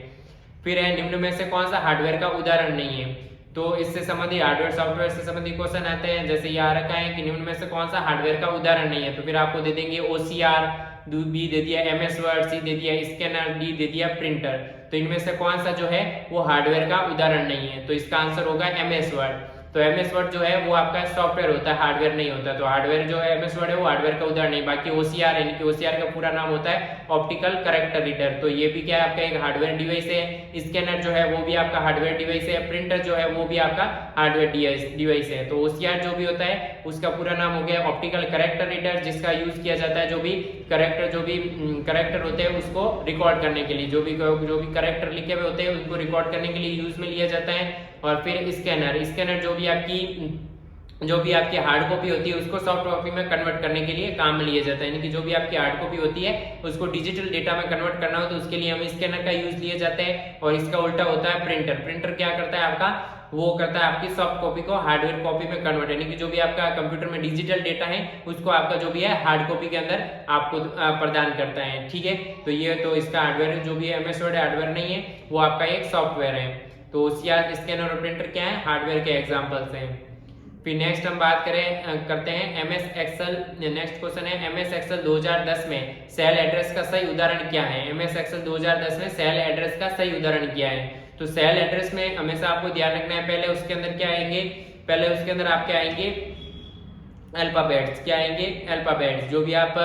फिर है निम्न में से कौन सा हार्डवेयर का उदाहरण नहीं है। तो इससे संबंधित हार्डवेयर सॉफ्टवेयर से संबंधित क्वेश्चन आते हैं, जैसे ये आ रखा है कि निम्न में से कौन सा हार्डवेयर का उदाहरण नहीं है। तो फिर आपको दे देंगे OCR, B दे दिया MS वर्ड, C दे दिया स्कैनर, D दे दिया प्रिंटर। तो इनमें से कौन सा जो है वो हार्डवेयर का उदाहरण नहीं है। तो इसका आंसर होगा MS वर्ड। तो MS वर्ड जो है वो आपका सॉफ्टवेयर होता है, हार्डवेयर नहीं होता। तो हार्डवेयर जो है MS वर्ड है वो हार्डवेयर का उदाहरण नहीं। बाकी OCR, यानी कि OCR का पूरा नाम होता है ऑप्टिकल कैरेक्टर रीडर। तो ये भी क्या है, आपका एक हार्डवेयर डिवाइस है। स्कैनर जो है वो भी आपका हार्डवेयर डिवाइस है। प्रिंटर जो है वो भी आपका हार्डवेयर डिवाइस है। तो OCR जो भी होता है उसका पूरा नाम हो गया ऑप्टिकल कैरेक्टर रीडर, जिसका यूज किया जाता है जो भी कैरेक्टर होते हैं उसको रिकॉर्ड करने के लिए, जो भी कैरेक्टर लिखे हुए होते हैं उनको रिकॉर्ड करने के लिए यूज में लिया जाता है। और फिर स्कैनर जो भी आपकी हार्ड कॉपी होती है उसको सॉफ्ट कॉपी में कन्वर्ट करने के लिए काम में लिया जाता है, यानी कि जो भी आपकी हार्ड कॉपी होती है उसको डिजिटल डेटा में कन्वर्ट करना हो तो उसके लिए हम स्कैनर का यूज लिए जाते हैं। और इसका उल्टा होता है प्रिंटर क्या करता है आपका, वो करता है आपकी सॉफ्ट कॉपी को हार्डवेयर कॉपी में कन्वर्ट, यानी कि जो भी आपका कंप्यूटर में डिजिटल डेटा है उसको आपका जो भी है हार्ड कॉपी के अंदर आपको प्रदान करता है। ठीक है, तो ये तो इसका हार्डवेयर जो भी है MS वर्ड हार्डवेयर नहीं है, वो आपका एक सॉफ्टवेयर है। तो OCR, स्कैनर और प्रिंटर क्या है, हार्डवेयर के एग्जांपल्स हैं। फिर नेक्स्ट हम बात करते हैं MS एक्सेल। नेक्स्ट क्वेश्चन है MS एक्सेल 2010 में सेल एड्रेस का सही उदाहरण क्या है। MS एक्सेल 2010 में सेल एड्रेस का सही उदाहरण क्या है। तो सेल एड्रेस में हमेशा आपको ध्यान रखना है, पहले उसके अंदर क्या आएंगे, पहले उसके अंदर आप क्या आएंगे, अल्फाबेट्स। क्या आएंगे, अल्फाबेट्स। जो भी आप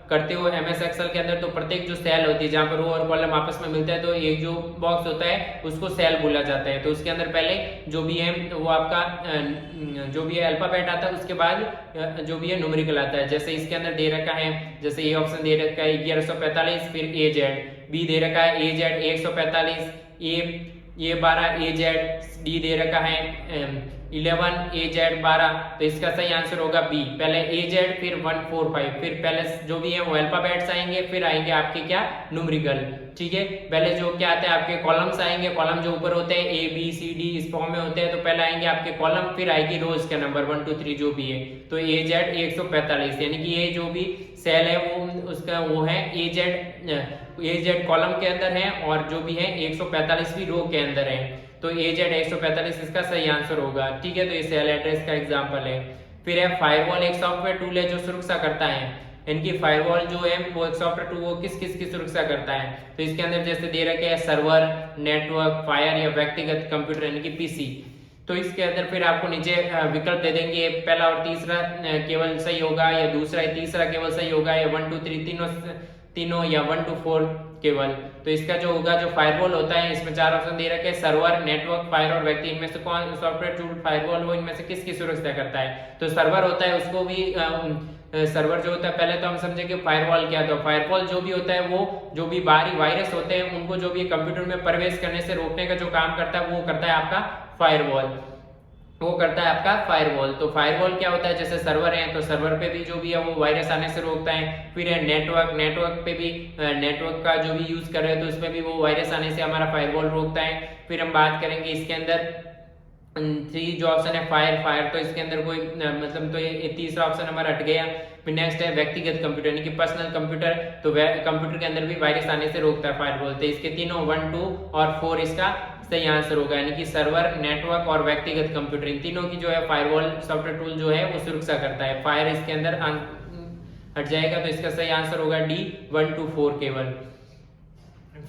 करते हो MS एक्सेल के अंदर, तो प्रत्येक जो सेल होती है जहाँ पर रो और कॉलम आपस में मिलता है तो एक जो बॉक्स होता है उसको सेल बोला जाता है। तो उसके अंदर पहले जो भी है वो आपका जो भी है अल्फाबेट आता है, उसके बाद जो भी है न्यूमेरिकल आता है। जैसे इसके अंदर दे रखा है, जैसे ये ऑप्शन दे रखा है 1145, फिर AZ, बी दे रखा है AZ 145, ये 12 AZ, डी दे रखा है 11 AZ 12, तो इसका सही आंसर होगा बी। पहले AZ फिर 145, फिर पहले जो भी है वो अल्फाबेट्स आएंगे, फिर आएंगे आपके क्या न्यूमेरिकल। ठीक है, पहले जो क्या आता है आपके कॉलम्स आएंगे, कॉलम जो ऊपर होते हैं ABCD इस फॉर्म में होते हैं, तो पहले आएंगे आपके कॉलम, फिर आएगी रोज का नंबर 1 2 3 जो भी है, तो AZ 145, यानी कि ये जो भी सेल है वो उसका वो है AZ कॉलम के अंदर है और जो भी है 145वीं रो के अंदर है, तो AZ 145 इसका सही आंसर होगा। ठीक है, तो ये सेल एड्रेस का एग्जांपल है। फिर है फायरवॉल, एक सॉफ्टवेयर टूल है जो सुरक्षा करता है। इनकी फायरवॉल जो है वो एक सॉफ्टवेयर टूल वो किस किस की सुरक्षा करता है, तो इसके अंदर जैसे दे रखे हैं सर्वर, नेटवर्क, फायर या व्यक्तिगत कंप्यूटर यानी कि PC। तो इसके अंदर फिर आपको नीचे विकल्प दे देंगे, पहला और तीसरा केवल सही होगा, या दूसरा या तीसरा केवल सही होगा, या 1 2 3 तीनों या 1 2 4 केवल। तो इसका जो होगा जो फायरवॉल होता है इसमें 4 ऑप्शन दे रखे हैं, सर्वर, नेटवर्क, फायर और व्यक्ति, इनमें से कौन सॉफ्टवेयर टूल फायरवॉल वो इनमें से किसकी सुरक्षा करता है। तो सर्वर होता है उसको भी सर्वर जो होता है, पहले तो हम समझे कि फायरवॉल क्या, तो फायरवॉल जो भी होता है वो जो भी बाहरी वायरस होते हैं उनको जो भी कंप्यूटर में प्रवेश करने से रोकने का जो काम करता है वो करता है आपका फायरवॉल, वो करता है आपका फायरवॉल। तो फायरवॉल क्या होता है, जैसे सर्वर है तो सर्वर पे भी जो भी है वो वायरस आने से रोकता है। फिर है नेटवर्क, नेटवर्क पे भी नेटवर्क का जो भी यूज कर रहे हैं तो उसमें भी वो वायरस आने से हमारा फायरवॉल रोकता है। फिर हम बात करेंगे इसके अंदर 3 जो ऑप्शन है फायर, फायर तो इसके अंदर कोई मतलब तो ये तीसरा ऑप्शन हमारा हट गया। फिर नेक्स्ट है व्यक्तिगत कंप्यूटर यानी कि पर्सनल कंप्यूटर, तो कंप्यूटर के अंदर भी वायरस आने से रोकता है फायरवॉल। तो इसके तीनों 1 2 और 4 इसका सही आंसर होगा, यानी कि सर्वर, नेटवर्क और व्यक्तिगत कंप्यूटर, इन तीनों की जो है फायरवॉल सॉफ्टवेयर टूल जो है वो सुरक्षा करता है। फायर इसके अंदर हट जाएगा, तो इसका सही आंसर होगा डी 1 2 4 केवल।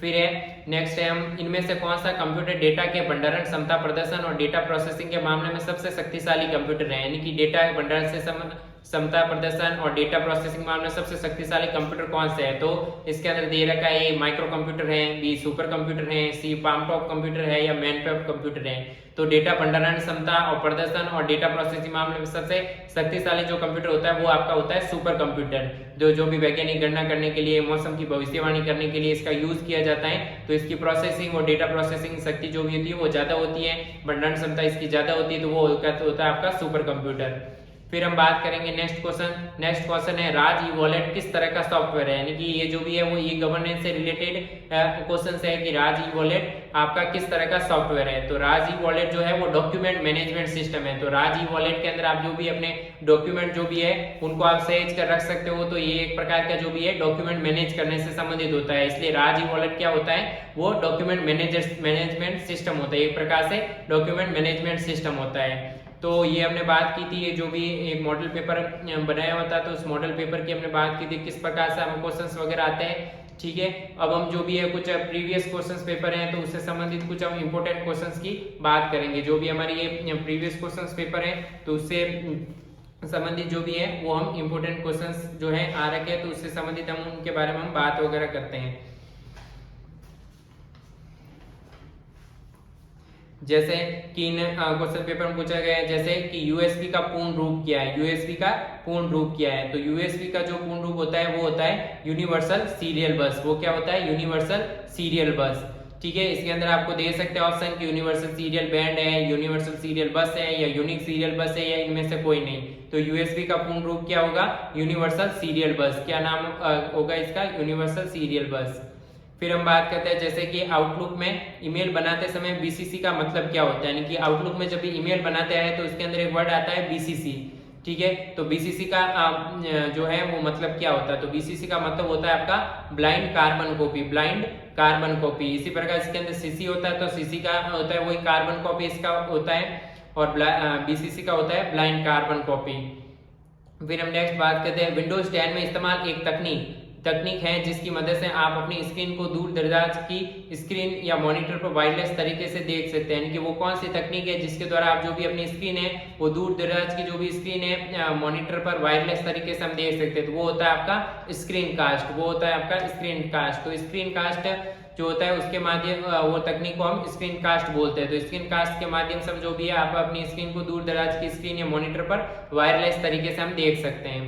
फिर है नेक्स्ट है हम इनमें से कौन सा कंप्यूटर डेटा के भंडारण क्षमता, प्रदर्शन और डेटा प्रोसेसिंग के मामले में सबसे शक्तिशाली कंप्यूटर है, यानी कि डेटा के भंडारण से क्षमता, प्रदर्शन और डेटा प्रोसेसिंग मामले में सबसे शक्तिशाली कंप्यूटर कौन से है। तो इसके अंदर दे रखा है ए माइक्रो कंप्यूटर है, बी सुपर कंप्यूटर है, सी पाम टॉप कंप्यूटर है या मैन टॉप कंप्यूटर है। तो डेटा भंडारण क्षमता और प्रदर्शन और डेटा प्रोसेसिंग मामले में सबसे शक्तिशाली जो कंप्यूटर होता है वो आपका होता है सुपर कंप्यूटर, जो भी वैज्ञानिक गणना करने के लिए, मौसम की भविष्यवाणी करने के लिए इसका यूज किया जाता है। तो इसकी प्रोसेसिंग और डेटा प्रोसेसिंग शक्ति जो भी होती है वो ज्यादा होती है, भंडारण क्षमता इसकी ज्यादा होती है, तो वो होता है आपका सुपर कंप्यूटर। फिर हम बात करेंगे नेक्स्ट क्वेश्चन है राज ई वॉलेट किस तरह का सॉफ्टवेयर है, यानी कि ये जो भी है वो ई गवर्नेंस से रिलेटेड क्वेश्चन है कि राज ई वॉलेट आपका किस तरह का सॉफ्टवेयर है। तो राज ई वॉलेट जो है वो डॉक्यूमेंट मैनेजमेंट सिस्टम है। तो राज ई वॉलेट के अंदर आप जो भी अपने डॉक्यूमेंट जो भी है उनको आप सहेज कर रख सकते हो, तो ये एक प्रकार का जो भी है डॉक्यूमेंट मैनेज करने से संबंधित होता है। इसलिए राज ई वॉलेट क्या होता है, वो डॉक्यूमेंट मैनेजमेंट सिस्टम होता है, एक प्रकार से डॉक्यूमेंट मैनेजमेंट सिस्टम होता है। तो ये हमने बात की थी, ये जो भी एक मॉडल पेपर बनाया हुआ था, तो उस मॉडल पेपर की हमने बात की थी किस प्रकार से हमें क्वेश्चंस वगैरह आते हैं। ठीक है, अब हम जो भी है कुछ प्रीवियस क्वेश्चंस पेपर हैं तो उससे संबंधित कुछ हम इंपॉर्टेंट क्वेश्चंस की बात करेंगे। जो भी हमारी ये प्रीवियस क्वेश्चंस पेपर है तो उससे संबंधित जो भी है वो हम इंपॉर्टेंट क्वेश्चंस जो है आ रखे हैं तो उससे संबंधित हम उनके बारे में हम बात वगैरह करते हैं। जैसे कि इन क्वेश्चन पेपर में पूछा गया है जैसे कि यूएसबी का पूर्ण रूप क्या है, यूएसबी का पूर्ण रूप क्या है। तो यूएसबी का जो पूर्ण रूप होता है वो होता है यूनिवर्सल सीरियल बस। वो क्या होता है, यूनिवर्सल सीरियल बस। ठीक है, इसके अंदर आपको दे सकते हैं ऑप्शन कि यूनिवर्सल सीरियल बैंड है, यूनिवर्सल सीरियल बस है या यूनिक सीरियल बस है या इनमें से कोई नहीं। तो यूएसबी का पूर्ण रूप क्या होगा, यूनिवर्सल सीरियल बस। क्या नाम होगा इसका, यूनिवर्सल सीरियल बस। फिर हम बात करते हैं जैसे कि आउटलुक में ईमेल बनाते समय बीसीसी का मतलब क्या होता है, यानी कि आउटलुक में जब भी ईमेल बनाते हैं तो उसके अंदर एक वर्ड आता है बीसीसी। ठीक है, तो बीसीसी का जो है वो मतलब क्या होता है, तो बीसीसी का मतलब होता है आपका blind carbon copy, blind carbon copy. इसी प्रकार इसके अंदर सीसी होता है तो सीसी का होता है वही कार्बन कॉपी इसका होता है, और बीसीसी का होता है ब्लाइंड कार्बन कॉपी। फिर हम नेक्स्ट बात करते हैं विंडोज 10 में इस्तेमाल एक तकनीक है जिसकी मदद से आप अपनी स्क्रीन को दूर दराज की स्क्रीन या मॉनिटर पर वायरलेस तरीके से देख सकते हैं। यानी कि वो कौन सी तकनीक है जिसके द्वारा आप जो भी अपनी स्क्रीन है वो दूर दराज की जो भी स्क्रीन है मॉनिटर पर वायरलेस तरीके से हम देख सकते हैं, तो वो होता है आपका स्क्रीन कास्ट। वो होता है आपका स्क्रीन कास्ट। तो स्क्रीन कास्ट जो होता है उसके माध्यम वो तकनीक को हम स्क्रीन कास्ट बोलते हैं। तो स्क्रीन कास्ट के माध्यम से जो भी है आप अपनी स्क्रीन को दूर दराज की स्क्रीन या मॉनिटर पर वायरलेस तरीके से हम देख सकते हैं।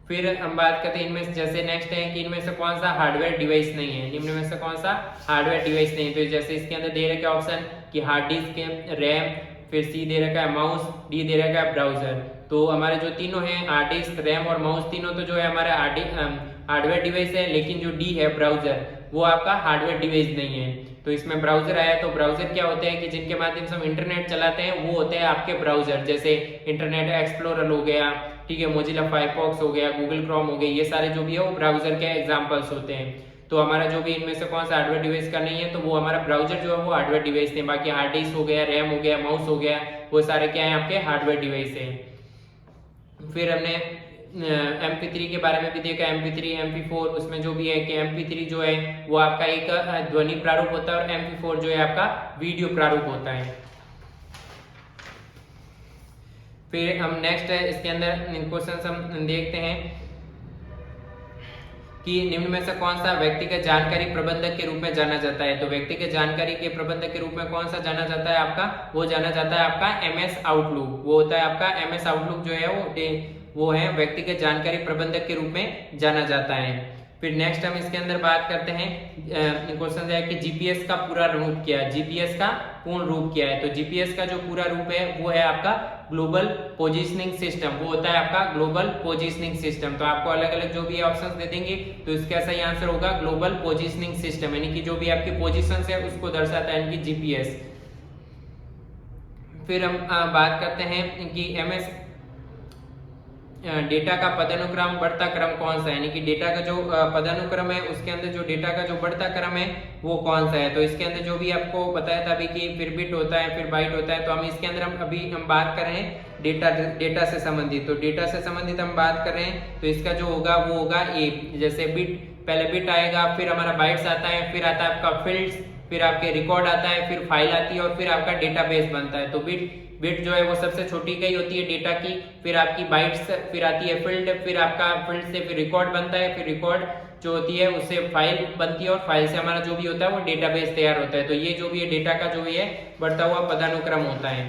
फिर हम बात करते हैं इनमें से, जैसे नेक्स्ट है कि इनमें से कौन सा हार्डवेयर डिवाइस नहीं है, निम्न में से कौन सा हार्डवेयर डिवाइस नहीं है। तो जैसे इसके अंदर दे रखा है ऑप्शन कि हार्ड डिस्क, रैम, फिर सी दे रखा है माउस, डी दे रखा है ब्राउजर। तो हमारे जो तीनों हैं हार्ड डिस्क, रैम और माउस, तीनों तो जो है हमारे हार्डवेयर डिवाइस है, लेकिन जो डी है ब्राउजर वो आपका हार्डवेयर डिवाइस नहीं है। तो इसमें ब्राउजर आया, तो ब्राउजर क्या होते हैं कि जिनके माध्यम से हम इंटरनेट चलाते हैं वो होते हैं आपके ब्राउजर, जैसे इंटरनेट एक्सप्लोरर हो गया, ठीक है, मोजिला फायरफॉक्स हो गया, गूगल क्रोम हो गया, ये सारे जो भी है वो ब्राउजर के एग्जांपल्स होते हैं। तो हमारा जो भी इनमें से कौन सा हार्डवेयर डिवाइस का नहीं है, तो वो हमारा ब्राउजर जो है वो हार्डवेयर डिवाइस है। बाकी हार्ड डिस्क हो गया, रैम हो गया, माउस हो गया, वो सारे क्या है आपके हार्डवेयर डिवाइस है। फिर हमने MP3 के बारे में भी देखा, MP3, MP4, उसमें जो भी है कि MP3 जो है वो आपका एक ध्वनि प्रारूप होता है और MP4 जो है आपका वीडियो प्रारूप होता है। फिर हम नेक्स्ट है इसके अंदर क्वेश्चन हम देखते हैं कि निम्न में से कौन सा व्यक्तिगत जानकारी प्रबंधक के रूप में जाना जाता है। तो व्यक्तिगत जानकारी के प्रबंधक के रूप में कौन सा जाना जाता है आपका, वो जाना जाता है आपका MS आउटलुक। वो होता है आपका MS आउटलुक जो है वो है व्यक्तिगत जानकारी प्रबंधक के रूप में जाना जाता है। फिर नेक्स्ट हम इसके अंदर बात करते हैं क्वेश्चन है कि जीपीएस का पूरा रूप क्या है, जीपीएस का पूर्ण रूप क्या है। तो जीपीएस का जो पूरा रूप है वो है आपका ग्लोबल पोजीशनिंग सिस्टम। वो होता है आपका ग्लोबल पोजीशनिंग सिस्टम। तो आपको अलग अलग जो भी ऑप्शंस दे देंगे तो इसका सही आंसर होगा ग्लोबल पोजीशनिंग सिस्टम, यानी कि जो भी आपकी पोजीशन है उसको दर्शाता है, यानी कि जीपीएस। फिर हम बात करते हैं कि एमएस डेटा का पदानुक्रम बढ़ता क्रम कौन सा है, यानी कि डेटा का जो पदानुक्रम है उसके अंदर जो डेटा का जो बढ़ता क्रम है वो कौन सा है। तो इसके अंदर जो भी आपको बताया था अभी कि फिर बिट होता है, फिर बाइट होता है। तो हम इसके अंदर हम बात कर रहे हैं डेटा से संबंधित। तो डेटा से संबंधित हम बात कर रहे हैं तो इसका जो होगा वो होगा ए, जैसे बिट, पहले बिट आएगा, फिर हमारा बाइट्स आता है, फिर आता है आपका फील्ड्स, फिर आपके रिकॉर्ड आता है, फिर फाइल आती है और फिर आपका डेटाबेस बनता है। तो बिट जो है वो सबसे छोटी इकाई होती है डेटा की, फिर आपकी बाइट्स, फिर आती है फील्ड, फिर आपका फील्ड से फिर रिकॉर्ड बनता है, फिर रिकॉर्ड जो होती है उससे फाइल बनती है और फाइल से हमारा जो भी होता है वो डेटाबेस तैयार होता है। तो ये जो भी है डेटा का जो भी है बढ़ता हुआ पदानुक्रम होता है।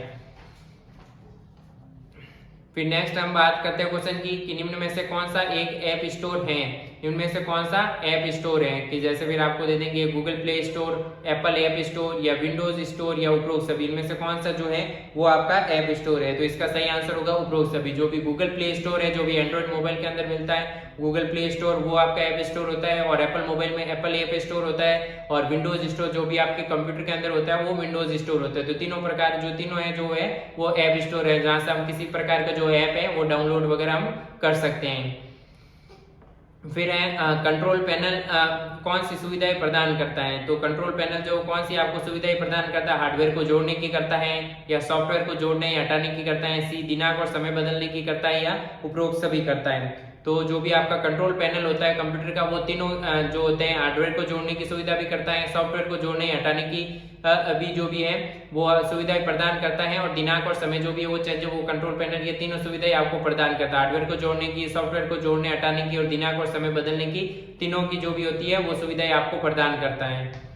फिर नेक्स्ट हम बात करते हैं क्वेश्चन की कि निम्न में से कौन सा एक ऐप स्टोर है, निम्न में से कौन सा ऐप स्टोर है। कि जैसे फिर आपको दे देंगे Google play store, Apple app store या विंडोज स्टोर या उपरोक्त सभी, इनमें से कौन सा जो है वो आपका ऐप स्टोर है। तो इसका सही आंसर होगा उपरोक्त सभी। जो भी गूगल प्ले स्टोर है जो भी एंड्रॉइड मोबाइल के अंदर मिलता है गूगल प्ले स्टोर वो आपका ऐप स्टोर होता है, और एप्पल मोबाइल में एप्पल ऐप स्टोर होता है, और विंडोज स्टोर जो भी आपके कंप्यूटर के अंदर होता है वो विंडोज स्टोर होता है। तो तीनों प्रकार जो तीनों है जो है वो ऐप स्टोर है, जहां से हम किसी प्रकार का जो ऐप है वो डाउनलोड वगैरह हम कर सकते हैं। फिर है कंट्रोल पैनल कौन सी सुविधाएं प्रदान करता है। तो कंट्रोल पैनल जो कौन सी आपको सुविधाएं प्रदान करता है, हार्डवेयर को जोड़ने की करता है या सॉफ्टवेयर को जोड़ने या हटाने की करता है, सी दिनांक और समय बदलने की करता है, या उपरोक्त सभी करता है। तो जो भी आपका कंट्रोल पैनल होता है कंप्यूटर का वो तीनों जो होते हैं हार्डवेयर को जोड़ने की सुविधा भी करता है, सॉफ्टवेयर को जोड़ने हटाने की अभी जो भी है वो सुविधाएं प्रदान करता है, और दिनांक और समय जो भी है वो चेंज वो कंट्रोल पैनल ये तीनों सुविधाएं आपको प्रदान करता है। हार्डवेयर को जोड़ने की, सॉफ्टवेयर को जोड़ने हटाने की और दिनांक और समय बदलने की, तीनों की जो भी होती है वो सुविधाएं आपको प्रदान करता है।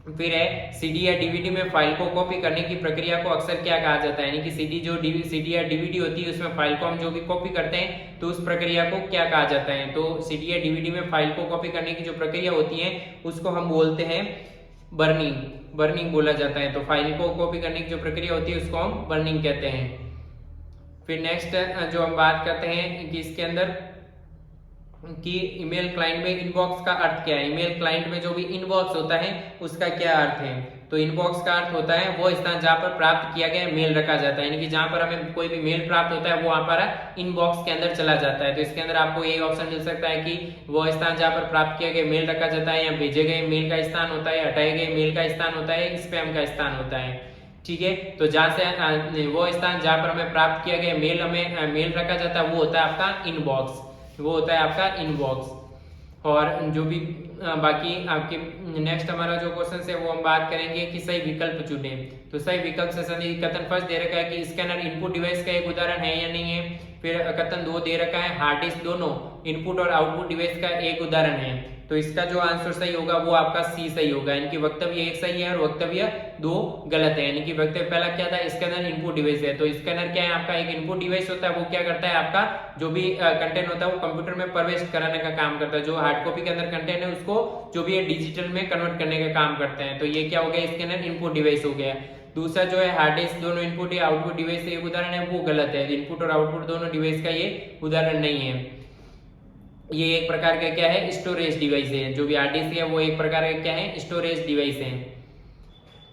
फिर है सीडी या डीवीडी में फाइल को कॉपी करने की प्रक्रिया को अक्सर क्या कहा जाता है, यानी कि सीडी या डीवीडी होती है उसमें फाइल को हम जो भी कॉपी करते हैं तो उस प्रक्रिया को क्या कहा जाता है। तो सीडी या डीवीडी में फाइल को कॉपी करने की जो प्रक्रिया होती है उसको हम बोलते हैं बर्निंग बोला जाता है। तो फाइल को कॉपी करने की जो प्रक्रिया होती है उसको हम बर्निंग कहते हैं। फिर नेक्स्ट जो हम बात करते हैं कि इसके अंदर कि ईमेल क्लाइंट में इनबॉक्स का अर्थ क्या है। ईमेल क्लाइंट में जो भी इनबॉक्स होता है उसका क्या अर्थ है। तो इनबॉक्स का अर्थ होता है वो स्थान जहां पर प्राप्त किया गया मेल रखा जाता है, यानी कि जहां पर हमें कोई भी मेल प्राप्त होता है वो वहां पर इनबॉक्स के अंदर चला जाता है। तो इसके अंदर आपको ये ऑप्शन मिल सकता है कि वो स्थान जहां पर प्राप्त किया गया मेल रखा जाता है, या भेजे गए मेल का स्थान होता है, हटाए गए मेल का स्थान होता है, स्पैम का स्थान होता है। ठीक है, तो जहां से वो स्थान जहां पर हमें प्राप्त किया गया मेल रखा जाता है वो होता है आपका इनबॉक्स, वो होता है आपका इनबॉक्स। और जो भी बाकी आपके नेक्स्ट हमारा जो क्वेश्चन है वो हम बात करेंगे कि सही विकल्प चुने। तो सही विकल्प से संबंधित कथन फर्स्ट दे रखा है कि स्कैनर इनपुट डिवाइस का एक उदाहरण है या नहीं है। फिर कथन 2 दे रखा है हार्ड डिस्क दोनों इनपुट और आउटपुट डिवाइस का एक उदाहरण है। तो इसका जो आंसर सही होगा वो आपका सी सही होगा, यानी कि वक्तव्य 1 सही है और वक्तव्य 2 गलत है। यानी कि वक्तव्य पहला क्या था, स्कैनर इनपुट डिवाइस है। तो स्कैनर क्या है, आपका एक इनपुट डिवाइस होता है, वो क्या करता है, आपका जो भी कंटेंट होता है वो कंप्यूटर में प्रवेश कराने का काम करता है। जो हार्ड कॉपी के अंदर कंटेंट है उसको जो भी है डिजिटल में कन्वर्ट करने का काम करते हैं। तो ये क्या हो गया, स्कैनर इनपुट डिवाइस हो गया। दूसरा जो है हार्ड डिस्क दोनों इनपुट या आउटपुट डिवाइस एक उदाहरण है, वो गलत है। इनपुट और आउटपुट दोनों डिवाइस का ये उदाहरण नहीं है। ये एक प्रकार का क्या है, स्टोरेज डिवाइस है। जो भी हार्ड डिस्क है वो एक प्रकार का क्या है, स्टोरेज डिवाइस है।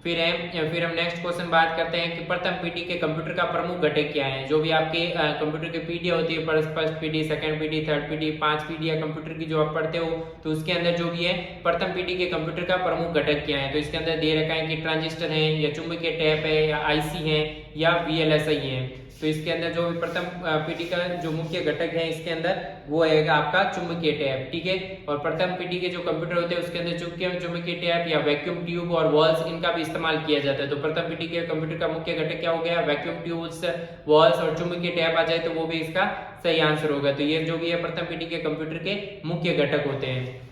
फिर हम नेक्स्ट क्वेश्चन बात करते हैं कि प्रथम पीढ़ी के कंप्यूटर का प्रमुख घटक क्या है। जो भी आपके कंप्यूटर की पीढ़ी होती है, फर्स्ट पीढ़ी, सेकंड पीढ़ी, थर्ड पीढ़ी, 5 पीढ़ी या कंप्यूटर की जो आप पढ़ते हो, तो उसके अंदर जो भी है प्रथम पीढ़ी के कंप्यूटर का प्रमुख घटक क्या है। तो इसके अंदर दे रखा है कि ट्रांजिस्टर है या चुंबकीय टैप है या आईसी है या वीएलएसआई है। तो इसके अंदर जो भी प्रथम पीढ़ी का जो मुख्य घटक है इसके अंदर वो है आपका चुंबकीय टैप, ठीक है। और प्रथम पीढ़ी के जो कंप्यूटर होते हैं उसके अंदर चुंबकीय टैप या वैक्यूम ट्यूब और वॉल्स इनका भी इस्तेमाल किया जाता है। तो प्रथम पीढ़ी के कंप्यूटर का मुख्य घटक क्या हो गया, वैक्यूम ट्यूब्स, वॉल्स और चुंबकीय टैप आ जाए तो वो भी इसका सही आंसर होगा। तो ये जो भी है प्रथम पीढ़ी के कंप्यूटर के मुख्य घटक होते हैं।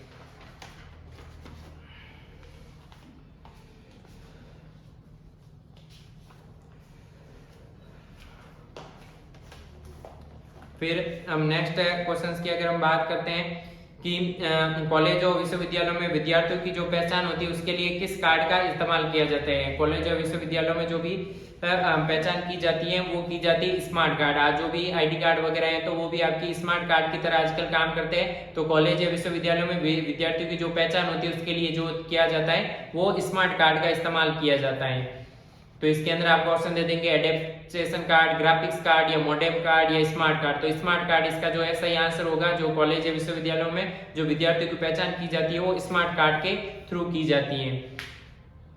फिर हम नेक्स्ट क्वेश्चंस की अगर हम बात करते हैं कि कॉलेज और विश्वविद्यालयों में विद्यार्थियों की जो पहचान होती है उसके लिए किस कार्ड का इस्तेमाल किया जाता है। कॉलेज और विश्वविद्यालयों में जो भी पहचान की जाती है वो की जाती है स्मार्ट कार्ड। आज जो भी आईडी कार्ड वगैरह है तो वो भी आपकी स्मार्ट कार्ड की तरह आजकल काम करते हैं। तो कॉलेज या विश्वविद्यालयों में विद्यार्थियों की जो पहचान होती है उसके लिए जो किया जाता है वो स्मार्ट कार्ड का इस्तेमाल किया जाता है। तो इसके अंदर आपको ऑप्शन दे देंगे एडेप्टेशन कार्ड, ग्राफिक्स कार्ड या मोडेम कार्ड या स्मार्ट कार्ड। तो स्मार्ट कार्ड इसका जो है सही आंसर होगा। जो कॉलेज या विश्वविद्यालयों में जो विद्यार्थियों की पहचान की जाती है वो स्मार्ट कार्ड के थ्रू की जाती है।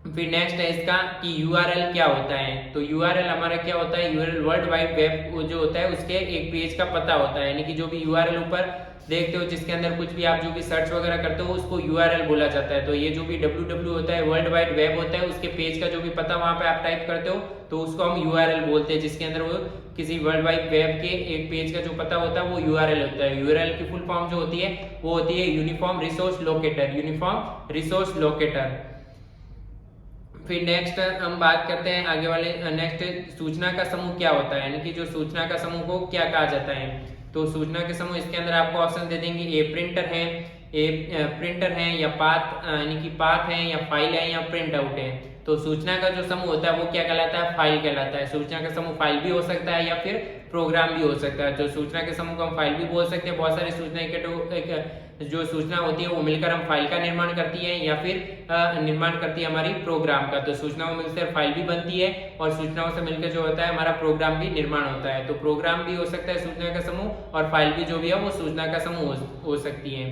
फिर नेक्स्ट है इसका कि यूआरएल क्या होता है। तो यूआरएल हमारा क्या होता है, यूआरएल वर्ल्ड वाइड वेब जो होता है उसके एक पेज का पता होता है। यानी कि जो भी यूआरएल ऊपर देखते हो जिसके अंदर कुछ भी आप जो भी सर्च वगैरह करते हो उसको यूआरएल बोला जाता है। तो ये जो भी www होता है, वर्ल्ड वाइड वेब होता है, उसके पेज का जो भी पता वहां पे आप टाइप करते हो तो उसको हम यूआरएल बोलते हैं। जिसके अंदर वो किसी वर्ल्ड वाइड वेब के एक पेज का जो पता होता है वो यूआरएल होता है। यूआरएल की फुल फॉर्म जो होती है वो होती है uniform resource locator, uniform resource locator. फिर नेक्स्ट हम बात करते हैं आगे वाले नेक्स्ट सूचना का समूह क्या होता है, यानी कि जो सूचना का समूह को क्या कहा जाता है। तो सूचना के समूह इसके अंदर आपको ऑप्शन दे देंगे ए प्रिंटर है या पाथ यानी कि पाथ है या फाइल है या प्रिंट आउट है। तो सूचना का जो समूह होता है वो क्या कहलाता है, फाइल कहलाता है। सूचना का समूह फाइल भी हो सकता है या फिर प्रोग्राम भी हो सकता है। जो सूचना के समूह को हम फाइल भी बोल सकते हैं। बहुत सारी सूचना जो सूचना होती है वो मिलकर हम फाइल का निर्माण करती है या फिर निर्माण करती है हमारी प्रोग्राम का। तो सूचनाओं मिलकर फाइल भी बनती है और सूचनाओं से मिलकर जो होता है हमारा प्रोग्राम भी निर्माण होता है। तो प्रोग्राम भी हो सकता है सूचना का समूह और फाइल भी जो भी है वो सूचना का समूह हो सकती है।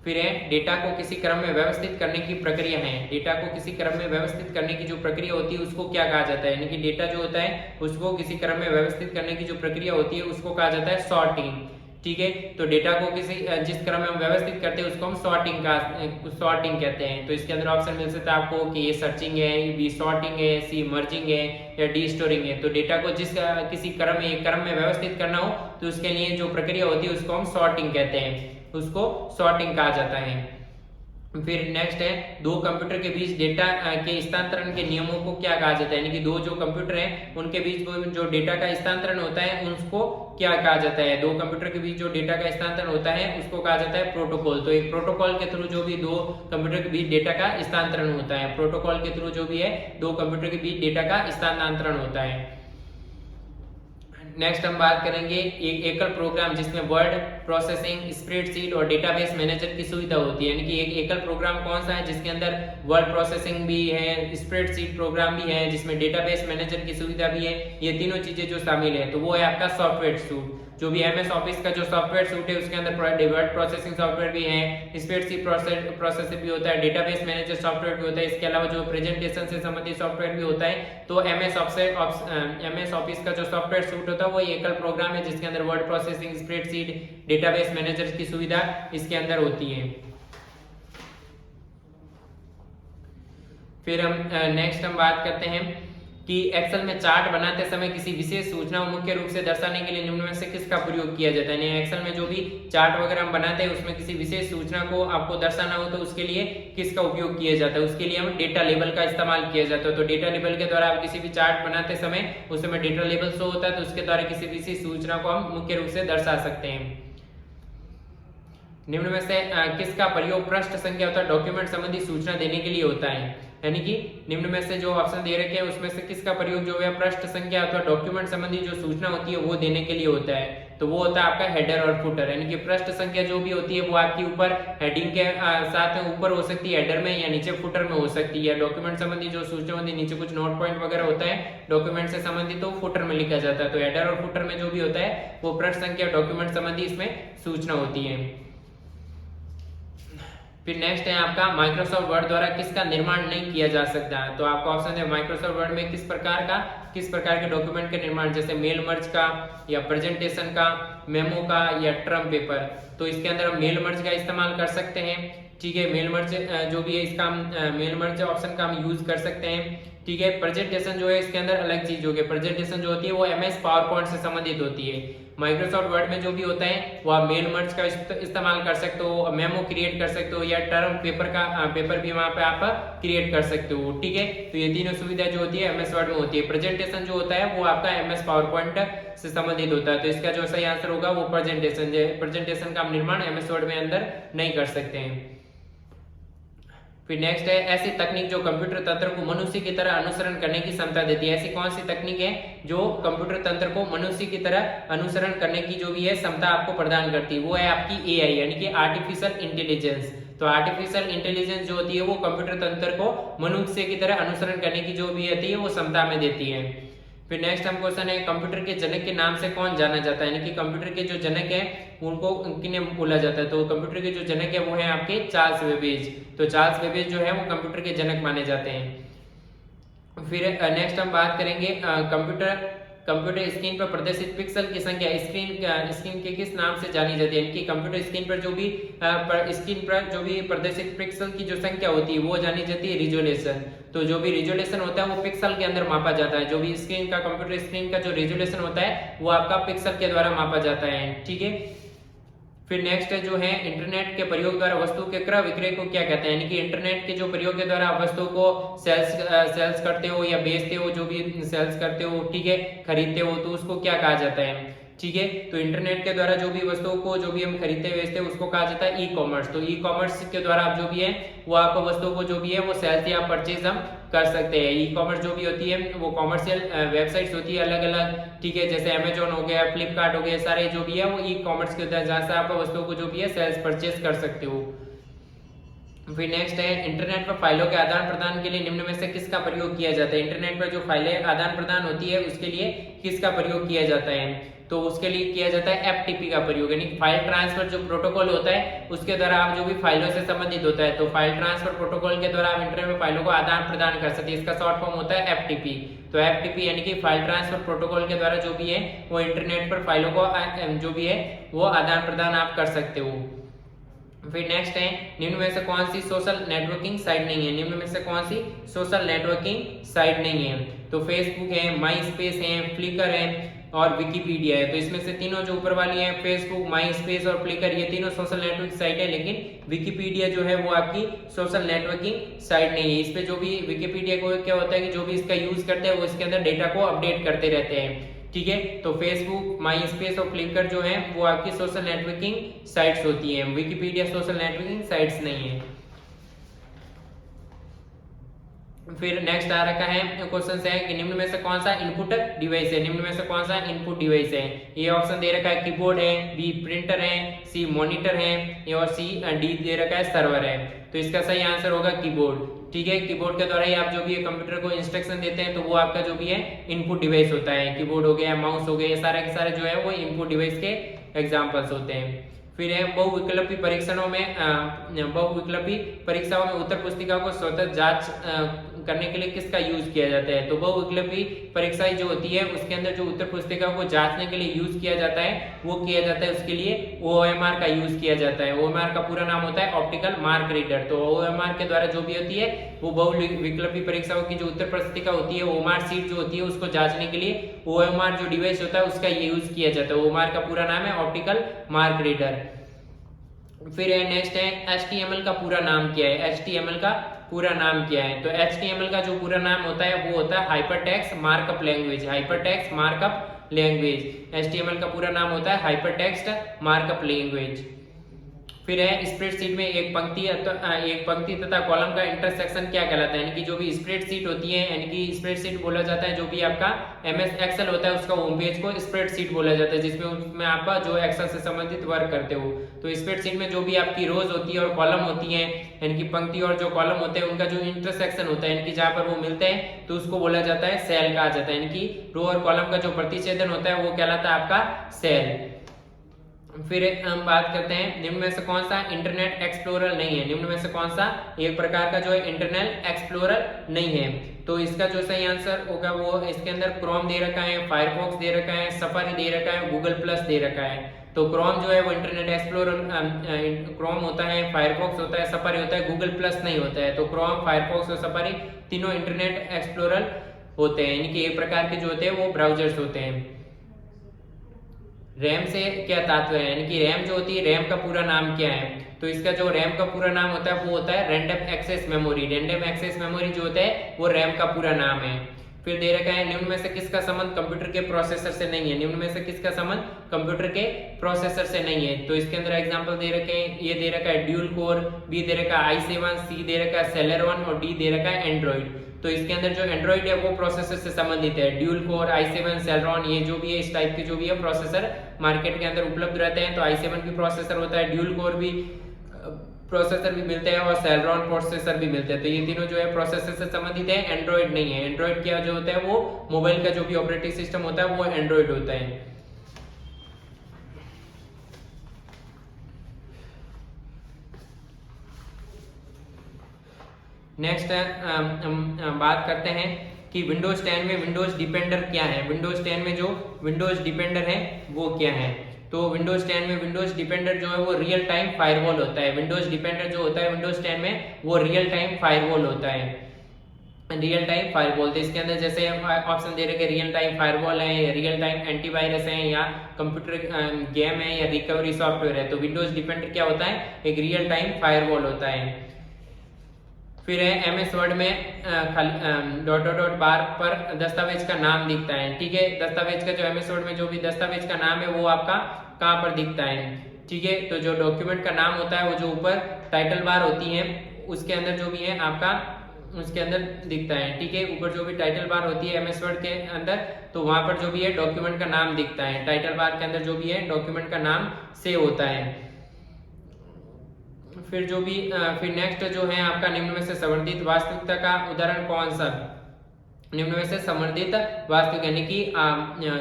फिर है डेटा को किसी क्रम में व्यवस्थित करने की प्रक्रिया है। डेटा को किसी क्रम में व्यवस्थित करने की जो प्रक्रिया होती है उसको क्या कहा जाता है, यानी कि डेटा जो होता है उसको किसी क्रम में व्यवस्थित करने की जो प्रक्रिया होती है उसको कहा जाता है सॉर्टिंग, ठीक है। तो डेटा को किसी जिस क्रम में हम व्यवस्थित करते हैं उसको हम सॉर्टिंग कहते हैं। तो इसके अंदर ऑप्शन मिल सकता है आपको कि ए सर्चिंग है, बी सॉर्टिंग है, सी मर्जिंग है या डी स्टोरिंग है। तो डेटा को जिस किसी क्रम में एक क्रम में व्यवस्थित करना हो तो उसके लिए जो प्रक्रिया होती है उसको हम सॉर्टिंग कहते हैं, उसको सॉर्टिंग कहा जाता है। फिर नेक्स्ट है दो कंप्यूटर के बीच डेटा के स्थानांतरण के नियमों को क्या कहा जाता है, यानी कि दो जो कंप्यूटर हैं उनके बीच जो डेटा का स्थानांतरण होता है उसको क्या कहा जाता है। दो कंप्यूटर के बीच जो डेटा का स्थानांतरण होता है उसको कहा जाता है प्रोटोकॉल। तो एक प्रोटोकॉल के थ्रू जो भी दो कंप्यूटर के बीच डेटा का स्थानांतरण होता है, प्रोटोकॉल के थ्रू जो भी है दो कंप्यूटर के बीच डेटा का स्थानांतरण होता है। नेक्स्ट हम बात करेंगे एक एकल प्रोग्राम जिसमें वर्ड प्रोसेसिंग, स्प्रेडशीट और डेटाबेस मैनेजर की सुविधा होती है। यानी कि एक एकल प्रोग्राम कौन सा है जिसके अंदर वर्ड प्रोसेसिंग भी है, स्प्रेडशीट प्रोग्राम भी है, जिसमें डेटाबेस मैनेजर की सुविधा भी है। ये तीनों चीजें जो शामिल है तो वो है आपका सॉफ्टवेयर सूट। जो भी एमएस ऑफिस का जो सॉफ्टवेयर सूट है उसके अंदर वर्ड प्रोसेसिंग सॉफ्टवेयर भी है, स्प्रेडशीट प्रोसेसर भी होता है, डेटाबेस मैनेजर सॉफ्टवेयर भी होता है। इसके अलावा जो प्रेजेंटेशन से संबंधित सॉफ्टवेयर भी होता है। तो एमएस ऑफिस का जो सॉफ्टवेयर सूट होता है होता है वो एकल प्रोग्राम है जिसके अंदर word processing, spreadsheet, database manager की सुविधा इसके अंदर होती है। फिर हम नेक्स्ट हम बात करते हैं कि एक्सेल में चार्ट बनाते समय किसी विशेष सूचना को मुख्य रूप से दर्शाने के लिए निम्न में से किसका प्रयोग किया जाता है। एक्सेल में जो भी चार्ट वगैरह हम बनाते हैं उसमें किसी विशेष सूचना को आपको दर्शाना हो तो उसके लिए किसका उपयोग किया जाता है, उसके लिए हम डेटा लेबल का इस्तेमाल किया जाता है। तो डेटा लेबल के द्वारा आप किसी भी चार्ट बनाते समय उसमें डेटा लेबल शो होता है, तो उसके द्वारा किसी विशेष सूचना को हम मुख्य रूप से दर्शा सकते हैं। निम्न में से किसका प्रयोग पृष्ठ संख्या अथवा डॉक्यूमेंट संबंधी सूचना देने के लिए होता है, यानी कि निम्न में से जो ऑप्शन दे रखे हैं उसमें से किसका प्रयोग जो है पृष्ठ संख्या अथवा डॉक्यूमेंट संबंधी जो सूचना होती है वो देने के लिए होता है। तो वो होता है आपका हेडर और फुटर, यानी कि पृष्ठ संख्या जो भी होती है वो आपकी ऊपर हेडिंग के साथ में ऊपर हो सकती है हेडर में, या नीचे फुटर में हो सकती है। डॉक्यूमेंट संबंधी जो सूचना होती है नीचे कुछ नोट पॉइंट वगैरह होता है डॉक्यूमेंट से संबंधित तो फुटर में लिखा जाता है। तो हेडर और फुटर में जो भी होता है वो पृष्ठ संख्या डॉक्यूमेंट संबंधी इसमें सूचना होती है। फिर नेक्स्ट है आपका माइक्रोसॉफ्ट वर्ड द्वारा किसका निर्माण नहीं किया जा सकता है। तो आपका ऑप्शन है माइक्रोसॉफ्ट वर्ड में किस प्रकार के डॉक्यूमेंट के निर्माण, जैसे मेल मर्ज का या प्रेजेंटेशन का, मेमो का या टर्म पेपर। तो इसके अंदर हम मेल मर्ज का इस्तेमाल कर सकते हैं, ठीक है। मेल मर्ज जो भी है इसका मेल मर्ज ऑप्शन का हम यूज कर सकते हैं, ठीक है। प्रेजेंटेशन जो है इसके अंदर अलग चीज होगी, प्रेजेंटेशन जो होती है वो MS पावर पॉइंट से संबंधित होती है। माइक्रोसॉफ्ट वर्ड में जो भी होता है वो आप मेल मर्ज का इस्तेमाल कर सकते हो, मेमो क्रिएट कर सकते हो, या टर्म पेपर भी वहां पे आप क्रिएट कर सकते हो, ठीक है। तो ये तीनों सुविधा जो होती है MS वर्ड में होती है। प्रेजेंटेशन जो होता है वो आपका MS पावर पॉइंट से संबंधित होता है। तो इसका जो सही आंसर होगा वो प्रेजेंटेशन का निर्माण MS वर्ड में अंदर नहीं कर सकते हैं। फिर नेक्स्ट है ऐसी तकनीक जो कंप्यूटर तंत्र को मनुष्य की तरह अनुसरण करने की क्षमता देती है। ऐसी कौन सी तकनीक है जो कंप्यूटर तंत्र को मनुष्य की तरह अनुसरण करने की जो भी है क्षमता आपको प्रदान करती है, वो है आपकी AI यानी कि आर्टिफिशियल इंटेलिजेंस। तो आर्टिफिशियल इंटेलिजेंस जो होती है वो कंप्यूटर तंत्र को मनुष्य की तरह अनुसरण करने की जो भी होती है वो क्षमता में देती है। फिर नेक्स्ट हम क्वेश्चन है कंप्यूटर के जनक के नाम से कौन जाना जाता है, यानी कि कंप्यूटर के जो जनक है उनको किन्हें बोला जाता है। तो कंप्यूटर के जो जनक है वो है आपके चार्ल्स बेबेज। तो चार्ल्स बेबेज जो है वो कंप्यूटर के जनक माने जाते हैं। फिर नेक्स्ट हम बात करेंगे कंप्यूटर स्क्रीन पर प्रदर्शित पिक्सल की संख्या स्क्रीन के किस नाम से जानी जाती है, यानी कि कंप्यूटर स्क्रीन पर जो भी प्रदर्शित पिक्सल की जो संख्या होती है वो जानी जाती है रिजोल्यूशन। तो जो भी रिजोल्यूशन होता है वो पिक्सल के अंदर मापा जाता है। जो भी कंप्यूटर स्क्रीन का जो रिजोल्यूशन होता है वो आपका पिक्सल के द्वारा मापा जाता है, ठीक है। फिर नेक्स्ट जो है इंटरनेट के प्रयोग द्वारा वस्तु के क्रय विक्रय को क्या कहते हैं, यानी कि इंटरनेट के जो प्रयोग के द्वारा आप वस्तु को सेल्स करते हो या बेचते हो, जो भी सेल्स करते हो, ठीक है, खरीदते हो, तो उसको क्या कहा जाता है, ठीक है। तो इंटरनेट के द्वारा जो भी वस्तुओं को जो भी हम खरीदते बेचते हैं उसको कहा जाता है ई कॉमर्स। तो ई कॉमर्स के द्वारा आप जो भी है वो आप वस्तुओं को जो भी है वो सेल्स या परचेज हम कर सकते हैं। ई कॉमर्स जो भी होती है वो कॉमर्शियल वेबसाइट्स होती है अलग अलग, ठीक है, जैसे अमेजोन हो गया, फ्लिपकार्ट हो गया, सारे जो भी है वो ई कॉमर्स के द्वारा जहाँ से आप वस्तुओं को जो भी है सेल्स परचेज कर सकते हो। फिर नेक्स्ट है इंटरनेट पर फाइलों के आदान प्रदान के लिए निम्न में से किसका प्रयोग किया जाता है। इंटरनेट पर जो फाइलें आदान प्रदान होती है उसके लिए किसका प्रयोग किया जाता है, तो उसके लिए किया जाता है FTP का प्रयोग, यानी फाइल ट्रांसफर जो प्रोटोकॉल होता है उसके द्वारा आप जो भी फाइलों से संबंधित होता है तो फाइल ट्रांसफर प्रोटोकॉल के द्वारा आप इंटरनेट में फाइलों को आदान प्रदान कर सकते हैं। इसका शॉर्ट फॉर्म होता है FTP। तो FTP यानी कि फाइल ट्रांसफर प्रोटोकॉल के द्वारा जो भी है वो इंटरनेट पर फाइलों को जो भी है वो आदान प्रदान आप कर सकते हो। फिर नेक्स्ट है निम्न में से कौन सी सोशल नेटवर्किंग साइट नहीं है, निम्न में से कौन सी सोशल नेटवर्किंग साइट नहीं है। तो फेसबुक है, माई स्पेस है, फ्लिकर है और विकिपीडिया है। तो इसमें से तीनों जो ऊपर वाली है फेसबुक, माई स्पेस और फ्लिकर, ये तीनों सोशल नेटवर्किंग साइट है, लेकिन विकिपीडिया जो है वो आपकी सोशल नेटवर्किंग साइट नहीं है। इस पे जो भी विकिपीडिया को क्या होता है कि जो भी इसका यूज करते हैं वो इसके अंदर डेटा को अपडेट करते रहते हैं, ठीक है। तो फेसबुक, माई स्पेस और फ्लिकर जो है वो आपकी सोशल नेटवर्किंग साइट्स होती है, विकिपीडिया सोशल नेटवर्किंग साइट्स नहीं है। फिर नेक्स्ट आ रखा है क्वेश्चन है कि निम्न में से कौन सा इनपुट डिवाइस है, निम्न में से कौन सा इनपुट डिवाइस है। ये ऑप्शन दे रखा है कीबोर्ड है, बी प्रिंटर है, सी मॉनिटर है और सी डी दे रखा है सर्वर है। तो इसका सही आंसर होगा कीबोर्ड, ठीक है। कीबोर्ड के द्वारा ही आप जो भी है कंप्यूटर को इंस्ट्रक्शन देते हैं तो वो आपका जो भी है इनपुट डिवाइस होता है। कीबोर्ड हो गया, माउस हो गया, ये सारे के सारे जो है वो इनपुट डिवाइस के एग्जाम्पल्स होते हैं। फिर है बहुविकल्पी परीक्षाओं में उत्तर पुस्तिका को स्वतः जांच करने के लिए किसका यूज किया जाता है? तो बहुविकल्पी परीक्षाएं जो होती है उसके अंदर जो उत्तर पुस्तिका को जांचने के लिए यूज किया जाता है वो किया जाता है उसके लिए OMR का यूज किया जाता है। OMR का पूरा नाम होता है ऑप्टिकल मार्क रीडर। तो OMR के द्वारा जो भी होती है वो बहुविकल्पी परीक्षाओं की जो उत्तर पुस्तिका होती है OMR सीट जो होती है उसको जांचने के लिए OMR जो डिवाइस होता है उसका यूज किया जाता है। OMR का पूरा नाम है ऑप्टिकल मार्क रीडर। फिर नेक्स्ट है HTML का पूरा नाम क्या है? HTML का पूरा नाम क्या है? तो HTML का जो पूरा नाम होता है वो होता है hypertext markup language. Hypertext markup language HTML का पूरा नाम होता है हाइपरटेक्स्ट मार्कअप लैंग्वेज। फिर है स्प्रेडशीट में एक पंक्ति तथा कॉलम का इंटरसेक्शन क्या कहलाता है? यानी कि जो भी स्प्रेडशीट होती है, यानी कि स्प्रेडशीट बोला जाता है जो भी आपका MS एक्सेल होता है उसका होम पेज को स्प्रेडशीट बोला जाता है, जिसमें उसमें आपका जो एक्सेल से संबंधित वर्क करते हो। तो स्प्रेडशीट में जो भी आपकी रोज होती है और कॉलम होती है, यानी कि पंक्ति और जो कॉलम होते हैं उनका जो इंटरसेक्शन होता है, यानी कि जहाँ पर वो मिलते हैं तो उसको बोला जाता है सेल कहा जाता है। यानी कि रो और कॉलम का जो प्रतिच्छेदन होता है वो कहलाता है आपका सेल। फिर हम बात करते हैं निम्न में से कौन सा इंटरनेट एक्सप्लोरर नहीं है? निम्न में से कौन सा एक प्रकार का जो है इंटरनेट एक्सप्लोरर नहीं है? तो इसका जो सही आंसर होगा वो इसके अंदर क्रोम दे रखा है, फायरफॉक्स दे रखा है, सफारी दे रखा है, गूगल प्लस दे रखा है। तो क्रोम जो है वो इंटरनेट एक्सप्लोरर क्रोम होता है, फायरफॉक्स होता है, सफारी होता है, गूगल प्लस नहीं होता है। तो क्रोम, फायरफॉक्स और सफारी तीनों इंटरनेट एक्सप्लोरर होते हैं, यानी कि एक प्रकार के जो होते हैं वो ब्राउजर्स होते हैं। रैम से क्या तात्पर्य है? यानी कि रैम जो होती है, रैम का पूरा नाम क्या है? तो इसका जो रैम का पूरा नाम होता है वो होता है random access memory. Random access memory जो होता है वो रैम का पूरा नाम है। फिर दे रखा है निम्न में से किसका संबंध कंप्यूटर के प्रोसेसर से नहीं है? निम्न में से किसका संबंध कंप्यूटर के प्रोसेसर से नहीं है? तो इसके अंदर एग्जांपल दे रखे हैं, ये दे रखा है ड्यूल कोर, बी दे रखा है i7, सी दे रखा है सेलेरॉन और डी दे रखा है एंड्रॉइड। तो इसके अंदर जो एंड्रॉइड है वो प्रोसेसर से संबंधित है। ड्यूल कोर, i7, सेलेरॉन, ये जो भी है इस टाइप के जो भी है प्रोसेसर मार्केट के अंदर उपलब्ध रहते हैं। तो i7 भी प्रोसेसर होता है, ड्यूल कोर भी प्रोसेसर भी मिलते हैं और सेलेरॉन प्रोसेसर भी मिलते हैं। तो ये तीनों जो है प्रोसेसर से संबंधित है, एंड्रॉइड नहीं है। एंड्रॉइड क्या जो होता है वो मोबाइल का जो भी ऑपरेटिंग सिस्टम होता है वो एंड्रॉइड होता है। नेक्स्ट बात करते हैं कि विंडोज 10 में विंडोज डिपेंडर क्या है? विंडोज 10 में जो विंडोज डिपेंडर है वो क्या है? तो विंडोज 10 में विंडोज डिपेंडर जो है वो रियल टाइम फायरवॉल होता है। विंडोज डिपेंडर जो होता है विंडोज 10 में वो रियल टाइम फायरवॉल होता है। रियल टाइम फायरवॉल, तो इसके अंदर जैसे ऑप्शन दे रखे रियल टाइम फायरवॉल है, रियल टाइम एंटीवायरस है, या कंप्यूटर गेम है, या रिकवरी सॉफ्टवेयर है। तो विंडोज डिपेंडर क्या होता है? एक रियल टाइम फायरवॉल होता है। फिर है MS वर्ड में डॉट डॉट डॉट बार पर दस्तावेज का नाम दिखता है। ठीक है, दस्तावेज का जो MS वर्ड में जो भी दस्तावेज का नाम है वो आपका कहाँ पर दिखता है? ठीक है, तो जो डॉक्यूमेंट का नाम होता है वो जो ऊपर टाइटल बार होती है उसके अंदर जो भी है आपका उसके अंदर दिखता है। ठीक है, ऊपर जो भी टाइटल बार होती है MS वर्ड के अंदर तो वहां पर जो भी है डॉक्यूमेंट का नाम दिखता है। टाइटल बार के अंदर जो भी है डॉक्यूमेंट का नाम सेव होता है। फिर जो भी फिर नेक्स्ट जो है आपका निम्न में से संवर्धित वास्तविकता का उदाहरण कौन सा? निम्न में से संवर्धित वास्तविक यानी कि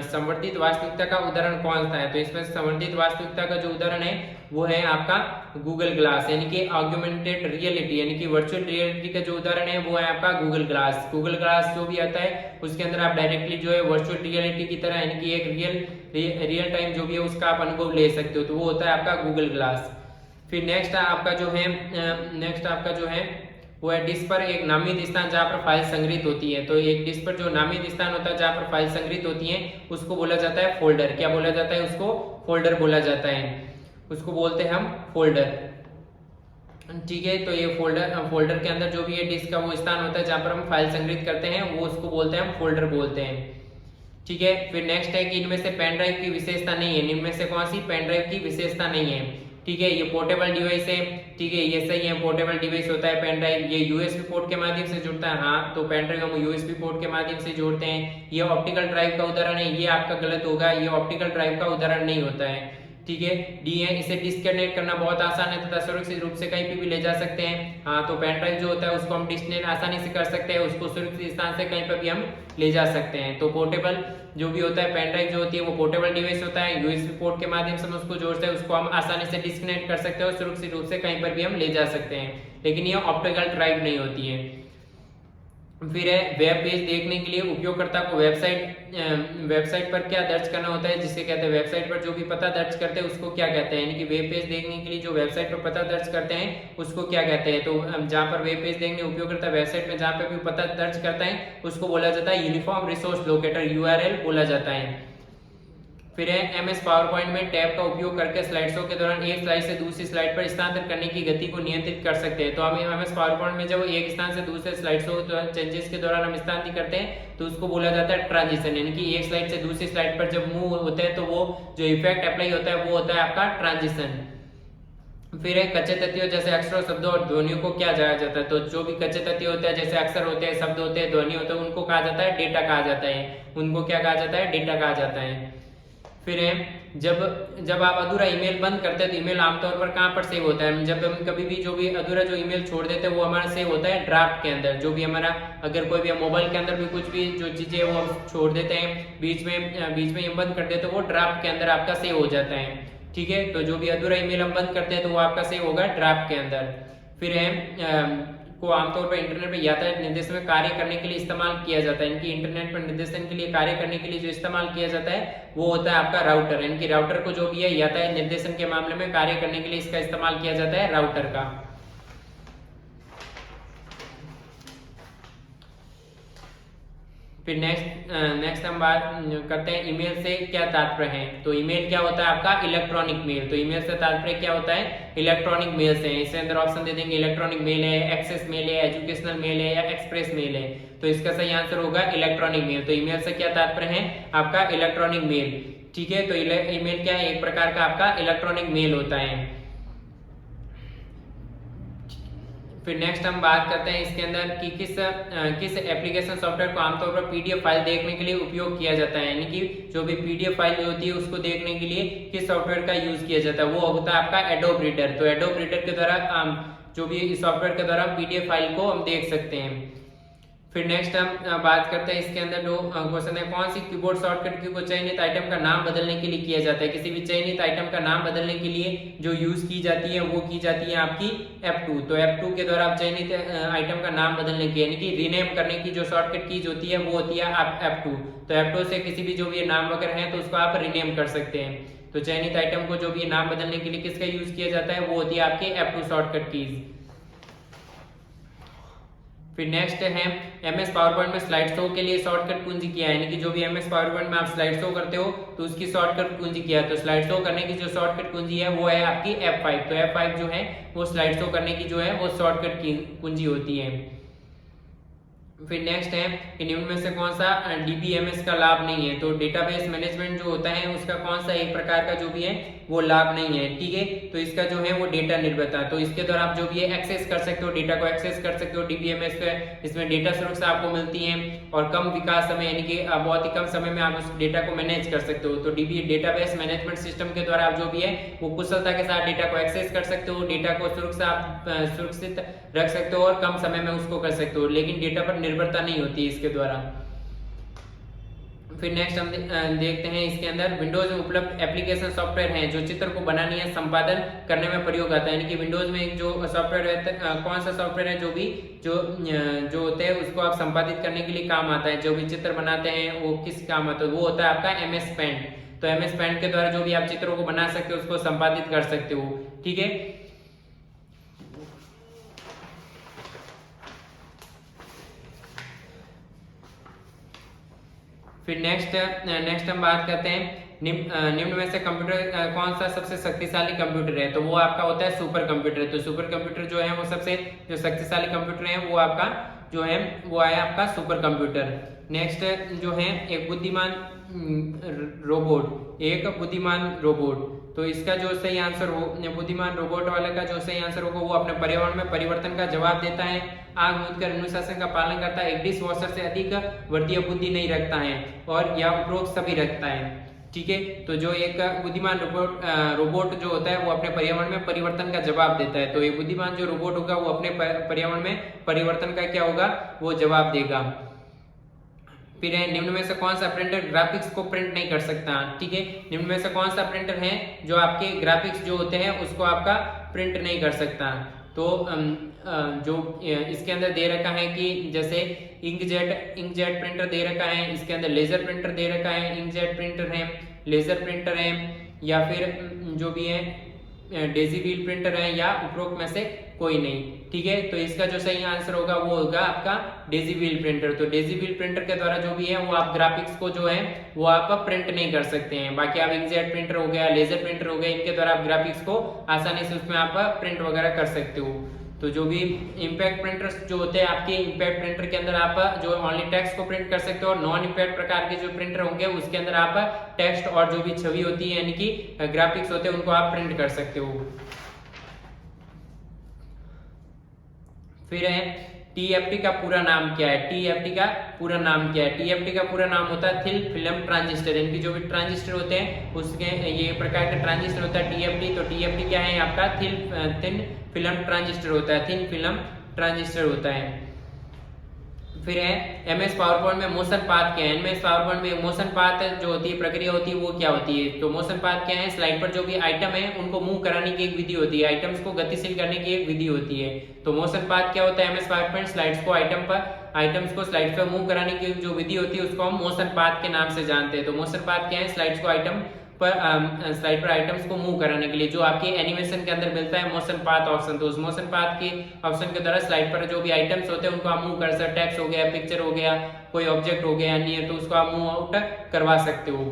संवर्धित वास्तविकता का उदाहरण कौन सा है? तो इसमें संवर्धित वास्तविकता का जो उदाहरण है वो है आपका गूगल ग्लास, यानी कि ऑगमेंटेड रियलिटी यानी कि वर्चुअल रियलिटी का जो उदाहरण है वो है आपका गूगल ग्लास। गूगल ग्लास जो भी आता है उसके अंदर आप डायरेक्टली जो है वर्चुअल रियलिटी की तरह यानी कि एक रियल टाइम जो भी है उसका आप अनुभव ले सकते हो, तो वो होता है आपका गूगल ग्लास। फिर नेक्स्ट आपका जो है वो है डिस्क पर एक नामित स्थान जहाँ पर फाइल संग्रहित होती है। तो एक डिस्क पर जो नामित स्थान होता है जहाँ पर फाइल संग्रहित होती है उसको बोला जाता है फोल्डर। क्या बोला जाता है? उसको फोल्डर बोला जाता है, उसको बोलते हैं हम फोल्डर। ठीक है, तो ये फोल्डर के अंदर जो भी है डिस्क का वो स्थान होता है जहाँ पर हम फाइल संग्रहित करते हैं वो उसको बोलते हैं हम फोल्डर बोलते हैं। ठीक है, फिर नेक्स्ट है कि इनमें से पेन ड्राइव की विशेषता नहीं है। इनमें से कौन सी पेन ड्राइव की विशेषता नहीं है? ठीक है, ये पोर्टेबल डिवाइस है। ठीक है, ये सही है, पोर्टेबल डिवाइस होता है पेन ड्राइव। ये यूएसबी पोर्ट के माध्यम से जुड़ता है, हाँ, तो पेन ड्राइव हम यूएसबी पोर्ट के माध्यम से जोड़ते हैं। ये ऑप्टिकल ड्राइव का उदाहरण है, ये आपका गलत होगा, ये ऑप्टिकल ड्राइव का उदाहरण नहीं होता है। ठीक है, डी है, इसे डिस्कनेक्ट करना बहुत आसान है तथा सुरक्षित रूप से कहीं पे भी ले जा सकते हैं। हाँ, तो पेन ड्राइव जो होता है उसको हम डिस्कनेक्ट आसानी से कर सकते हैं, उसको सुरक्षित स्थान से कहीं पर भी हम ले जा सकते हैं। तो पोर्टेबल जो भी होता है पेन ड्राइव जो होती है वो पोर्टेबल डिवाइस होता है, यूएसबी पोर्ट के माध्यम से हम उसको जोड़ते हैं, उसको हम आसानी से डिस्कनेक्ट कर सकते हैं और सुरक्षित रूप से कहीं पर भी हम ले जा सकते हैं, लेकिन ये ऑप्टिकल ड्राइव नहीं होती है। फिर है वेब पेज देखने के लिए उपयोगकर्ता को वेबसाइट पर क्या दर्ज करना होता है, जिसे कहते हैं वेबसाइट पर जो भी पता दर्ज करते हैं उसको क्या कहते हैं, यानी कि वेब पेज देखने के लिए जो वेबसाइट पर पता दर्ज करते हैं उसको क्या कहते हैं। तो जहाँ पर वेब पेज देखने उपयोगकर्ता वेबसाइट में जहाँ पर भी पता दर्ज करता है उसको बोला जाता है यूनिफॉर्म रिसोर्स लोकेटर, यूआरएल बोला जाता है। फिर है एमएस पावर पॉइंट में टैब का उपयोग करके स्लाइड शो के दौरान एक स्लाइड से दूसरी स्लाइड पर स्थानांतरित करने की गति को नियंत्रित कर सकते हैं। तो हम एमएस पावर पॉइंट में जब एक स्थान से दूसरे स्लाइड शो चेंजेस के दौरान हम स्थानांतरित करते हैं तो उसको बोला जाता है ट्रांजिशन, यानी कि एक स्लाइड से दूसरी स्लाइड पर जब मूव होते हैं तो वो जो इफेक्ट अप्लाई होता है वो होता है आपका ट्रांजिशन। फिर है कच्चे तत्वों जैसे अक्षरों, शब्दों और ध्वनियों को क्या जाना जाता है। तो जो भी कच्चे तत्व होते हैं जैसे अक्षर होते हैं, शब्द होते हैं, ध्वनि होते हैं, उनको कहा जाता है डेटा कहा जाता है। उनको क्या कहा जाता है, डेटा कहा जाता है। फिर है जब आप अधूरा ईमेल बंद करते हैं तो ईमेल आमतौर पर कहाँ पर सेव होता है। जब हम कभी भी जो भी अधूरा जो ईमेल छोड़ देते हैं वो हमारा सेव होता है ड्राफ्ट के अंदर। जो भी हमारा अगर कोई भी मोबाइल के अंदर भी कुछ भी जो चीजें वो हम छोड़ देते हैं बीच में हम बंद कर देते हैं वो ड्राफ्ट के अंदर आपका सेव हो जाता है। ठीक है, तो जो भी अधूरा ईमेल हम बंद करते हैं तो वो आपका सेव होगा ड्राफ्ट के अंदर। फिर है को आमतौर पर इंटरनेट पर यातायात निर्देशन में कार्य करने के लिए इस्तेमाल किया जाता है। इनकी इंटरनेट पर निर्देशन के लिए कार्य करने के लिए जो इस्तेमाल किया जाता है वो होता है आपका राउटर। इनकी राउटर को जो भी है यातायात निर्देशन के मामले में कार्य करने के लिए इसका इस्तेमाल किया जाता है राउटर का। फिर नेक्स्ट हम बात करते हैं ईमेल से क्या तात्पर्य है। तो ईमेल क्या होता है आपका इलेक्ट्रॉनिक मेल। तो ईमेल से तात्पर्य क्या होता है, इलेक्ट्रॉनिक मेल से। इसके अंदर ऑप्शन दे देंगे इलेक्ट्रॉनिक मेल है, एक्सेस मेल है, एजुकेशनल मेल है या एक्सप्रेस मेल है। तो इसका सही आंसर होगा इलेक्ट्रॉनिक मेल। तो ईमेल से क्या तात्पर्य है आपका इलेक्ट्रॉनिक मेल। ठीक है, तो ईमेल क्या है, एक प्रकार का आपका इलेक्ट्रॉनिक मेल होता है। फिर नेक्स्ट हम बात करते हैं इसके अंदर कि किस एप्लीकेशन सॉफ्टवेयर को आमतौर पर पीडीएफ फाइल देखने के लिए उपयोग किया जाता है, यानी कि जो भी पीडीएफ फाइल होती है उसको देखने के लिए किस सॉफ्टवेयर का यूज किया जाता है, वो होता है आपका एडोब रीडर। तो एडोब रीडर के द्वारा जो भी इस सॉफ्टवेयर के द्वारा पीडीएफ फाइल को हम देख सकते हैं। फिर नेक्स्ट हम बात करते हैं इसके अंदर जो क्वेश्चन है, कौन सी कीबोर्ड शॉर्टकट की को चयनित आइटम का नाम बदलने के लिए किया जाता है। किसी भी चयनित आइटम का नाम बदलने के लिए जो यूज की जाती है वो की जाती है आपकी F2। तो F2 के द्वारा आप चयनित आइटम का नाम बदलने की यानी कि रीनेम करने की जो शॉर्टकट कीज होती है वो होती है आप F2। तो F2 से किसी भी जो भी नाम वगैरह है तो उसको आप रीनेम कर सकते हैं। तो चयनित आइटम को जो भी नाम बदलने के लिए किसका यूज किया जाता है वो होती है आपकी F2 शॉर्टकट कीज। फिर नेक्स्ट है एमएस पावर पॉइंट में स्लाइड शो के लिए शॉर्टकट कुंजी क्या है, यानी कि जो भी एमएस पावर पॉइंट में आप स्लाइड शो करते हो तो उसकी शॉर्टकट कुंजी क्या है। तो स्लाइड शो करने की जो शॉर्टकट कुंजी है वो है आपकी F5। तो F5 जो है वो स्लाइड शो करने की जो है वो शॉर्टकट कुंजी होती है। फिर नेक्स्ट है कि निम्न में से कौन सा डीबीएमएस का लाभ नहीं है। तो डेटाबेस मैनेजमेंट जो होता है उसका कौन सा एक प्रकार का जो भी है वो लाभ नहीं है। ठीक है, तो इसका जो है वो डेटा निर्भरता। तो इसके द्वारा आप जो भी है एक्सेस कर सकते हो, डेटा को एक्सेस कर सकते हो डीबीएमएस पे। इसमें डेटा सुरक्षा आपको मिलती है और कम विकास समय यानी कि बहुत ही कम समय में आप उस डेटा को मैनेज कर सकते हो। तो डेटाबेस मैनेजमेंट सिस्टम के द्वारा आप जो भी है वो कुशलता के साथ डेटा को एक्सेस कर सकते हो, डेटा को सुरक्षित रख सकते हो और कम समय में उसको कर सकते हो, लेकिन डेटा पर निर्भरता नहीं होती इसके द्वारा। फिर नेक्स्ट हम देखते हैं इसके अंदर विंडोज में उपलब्ध एप्लीकेशन सॉफ्टवेयर हैं जो चित्र को बनाने या संपादन करने में प्रयोग आता है। यानी कि विंडोज में एक जो सॉफ्टवेयर रहता है, कौन सा सॉफ्टवेयर है जो होते हैं उसको आप संपादित करने के लिए काम आता है, जो भी चित्र बनाते हैं वो किस काम आता है, वो होता है आपका MS पेंट। तो MS पेंट के द्वारा जो भी आप चित्रों को बना सकते हो उसको संपादित कर सकते हो। ठीक है, फिर नेक्स्ट हम बात करते हैं निम्न में से कंप्यूटर कौन सा सबसे शक्तिशाली कंप्यूटर है। तो वो आपका होता है सुपर कंप्यूटर। तो सुपर कंप्यूटर जो है वो सबसे जो शक्तिशाली कंप्यूटर है वो आपका जो है वो है आपका सुपर कंप्यूटर। नेक्स्ट जो है एक बुद्धिमान रोबोट। तो इसका जो सही आंसर हो, बुद्धिमान रोबोट वाले का जो सही आंसर होगा वो अपने पर्यावरण में परिवर्तन का जवाब देता है, आग मूंदकर अनुशासन का पालन करता है, एक डिश वॉशर से अधिक वर्तीय बुद्धि नहीं रखता है और या उपरोक्त सभी रखता है। ठीक है, तो जो एक बुद्धिमान रोबोट जो होता है वो अपने पर्यावरण में परिवर्तन का जवाब देता है। तो ये बुद्धिमान जो रोबोट होगा वो अपने पर्यावरण में परिवर्तन का क्या होगा वो जवाब देगा। फिर है निम्न में से कौन सा प्रिंटर ग्राफिक्स को प्रिंट नहीं कर सकता। ठीक है, निम्न में से कौन सा प्रिंटर है जो आपके ग्राफिक्स जो होते हैं उसको आपका प्रिंट नहीं कर सकता। तो जो इसके अंदर दे रखा है कि जैसे इंकजेट प्रिंटर दे रखा है, इसके अंदर लेजर प्रिंटर दे रखा है, इंकजेट प्रिंटर है, लेजर प्रिंटर है, या फिर जो भी है डेजी व्हील प्रिंटर है, या उपरोक्त में से कोई नहीं। ठीक है, तो इसका जो सही आंसर होगा वो होगा आपका डेजी व्हील प्रिंटर। तो डेजी व्हील प्रिंटर के द्वारा जो भी है वो आप ग्राफिक्स को जो है वो आप प्रिंट नहीं कर सकते हैं। बाकी आप इंकजेट प्रिंटर हो गया, लेजर प्रिंटर हो गया, इनके द्वारा आप ग्राफिक्स को आसानी से उसमें आप प्रिंट वगैरह कर सकते हो। तो जो भी इम्पैक्ट प्रिंटर्स जो होते हैं आपके, इम्पैक्ट प्रिंटर के अंदर आप जो ओनली टेक्स्ट को प्रिंट कर सकते हो, और नॉन इम्पैक्ट प्रकार के जो प्रिंटर होंगे उसके अंदर आप टेक्स्ट और जो भी छवि होती है यानी कि ग्राफिक्स होते हैं उनको आप प्रिंट कर सकते हो। फिर है TFT का पूरा नाम क्या है? TFT का पूरा नाम क्या है? TFT का पूरा नाम होता है थिन फिल्म ट्रांजिस्टर, यानी कि जो भी ट्रांजिस्टर होते हैं उसके ये प्रकार का ट्रांजिस्टर होता है TFT। तो TFT क्या है आपका? थिन फिल्म ट्रांजिस्टर होता है, थिन फिल्म ट्रांजिस्टर होता है। फिर है MS पावरपॉइंट में मोशन पाथ क्या है? MS पावरपॉइंट में मोशन पाथ जो होती है प्रक्रिया होती है वो क्या होती है? तो मोशन पाथ क्या है? स्लाइड पर जो भी आइटम है उनको मूव कराने की एक विधि होती है, आइटम्स को गतिशील करने की एक विधि होती है। तो मोशन पाथ क्या होता है? MS पावरपॉइंट स्लाइड्स को आइटम्स को स्लाइड्स पर मूव कराने की जो विधि होती है उसको हम मोशन पाथ के नाम से जानते हैं। तो मोशन पाथ क्या है? स्लाइड्स को स्लाइड पर आइटम्स को मूव कराने के लिए जो आपके एनिमेशन के अंदर मिलता है मोशन पाथ ऑप्शन। तो उस मोशन पाथ के ऑप्शन के द्वारा स्लाइड पर जो भी आइटम्स होते हैं उनको आप मूव कर सकते, टेक्स्ट हो गया, पिक्चर हो गया, कोई ऑब्जेक्ट हो गया अन्य, तो उसको आप मूव आउट करवा सकते हो।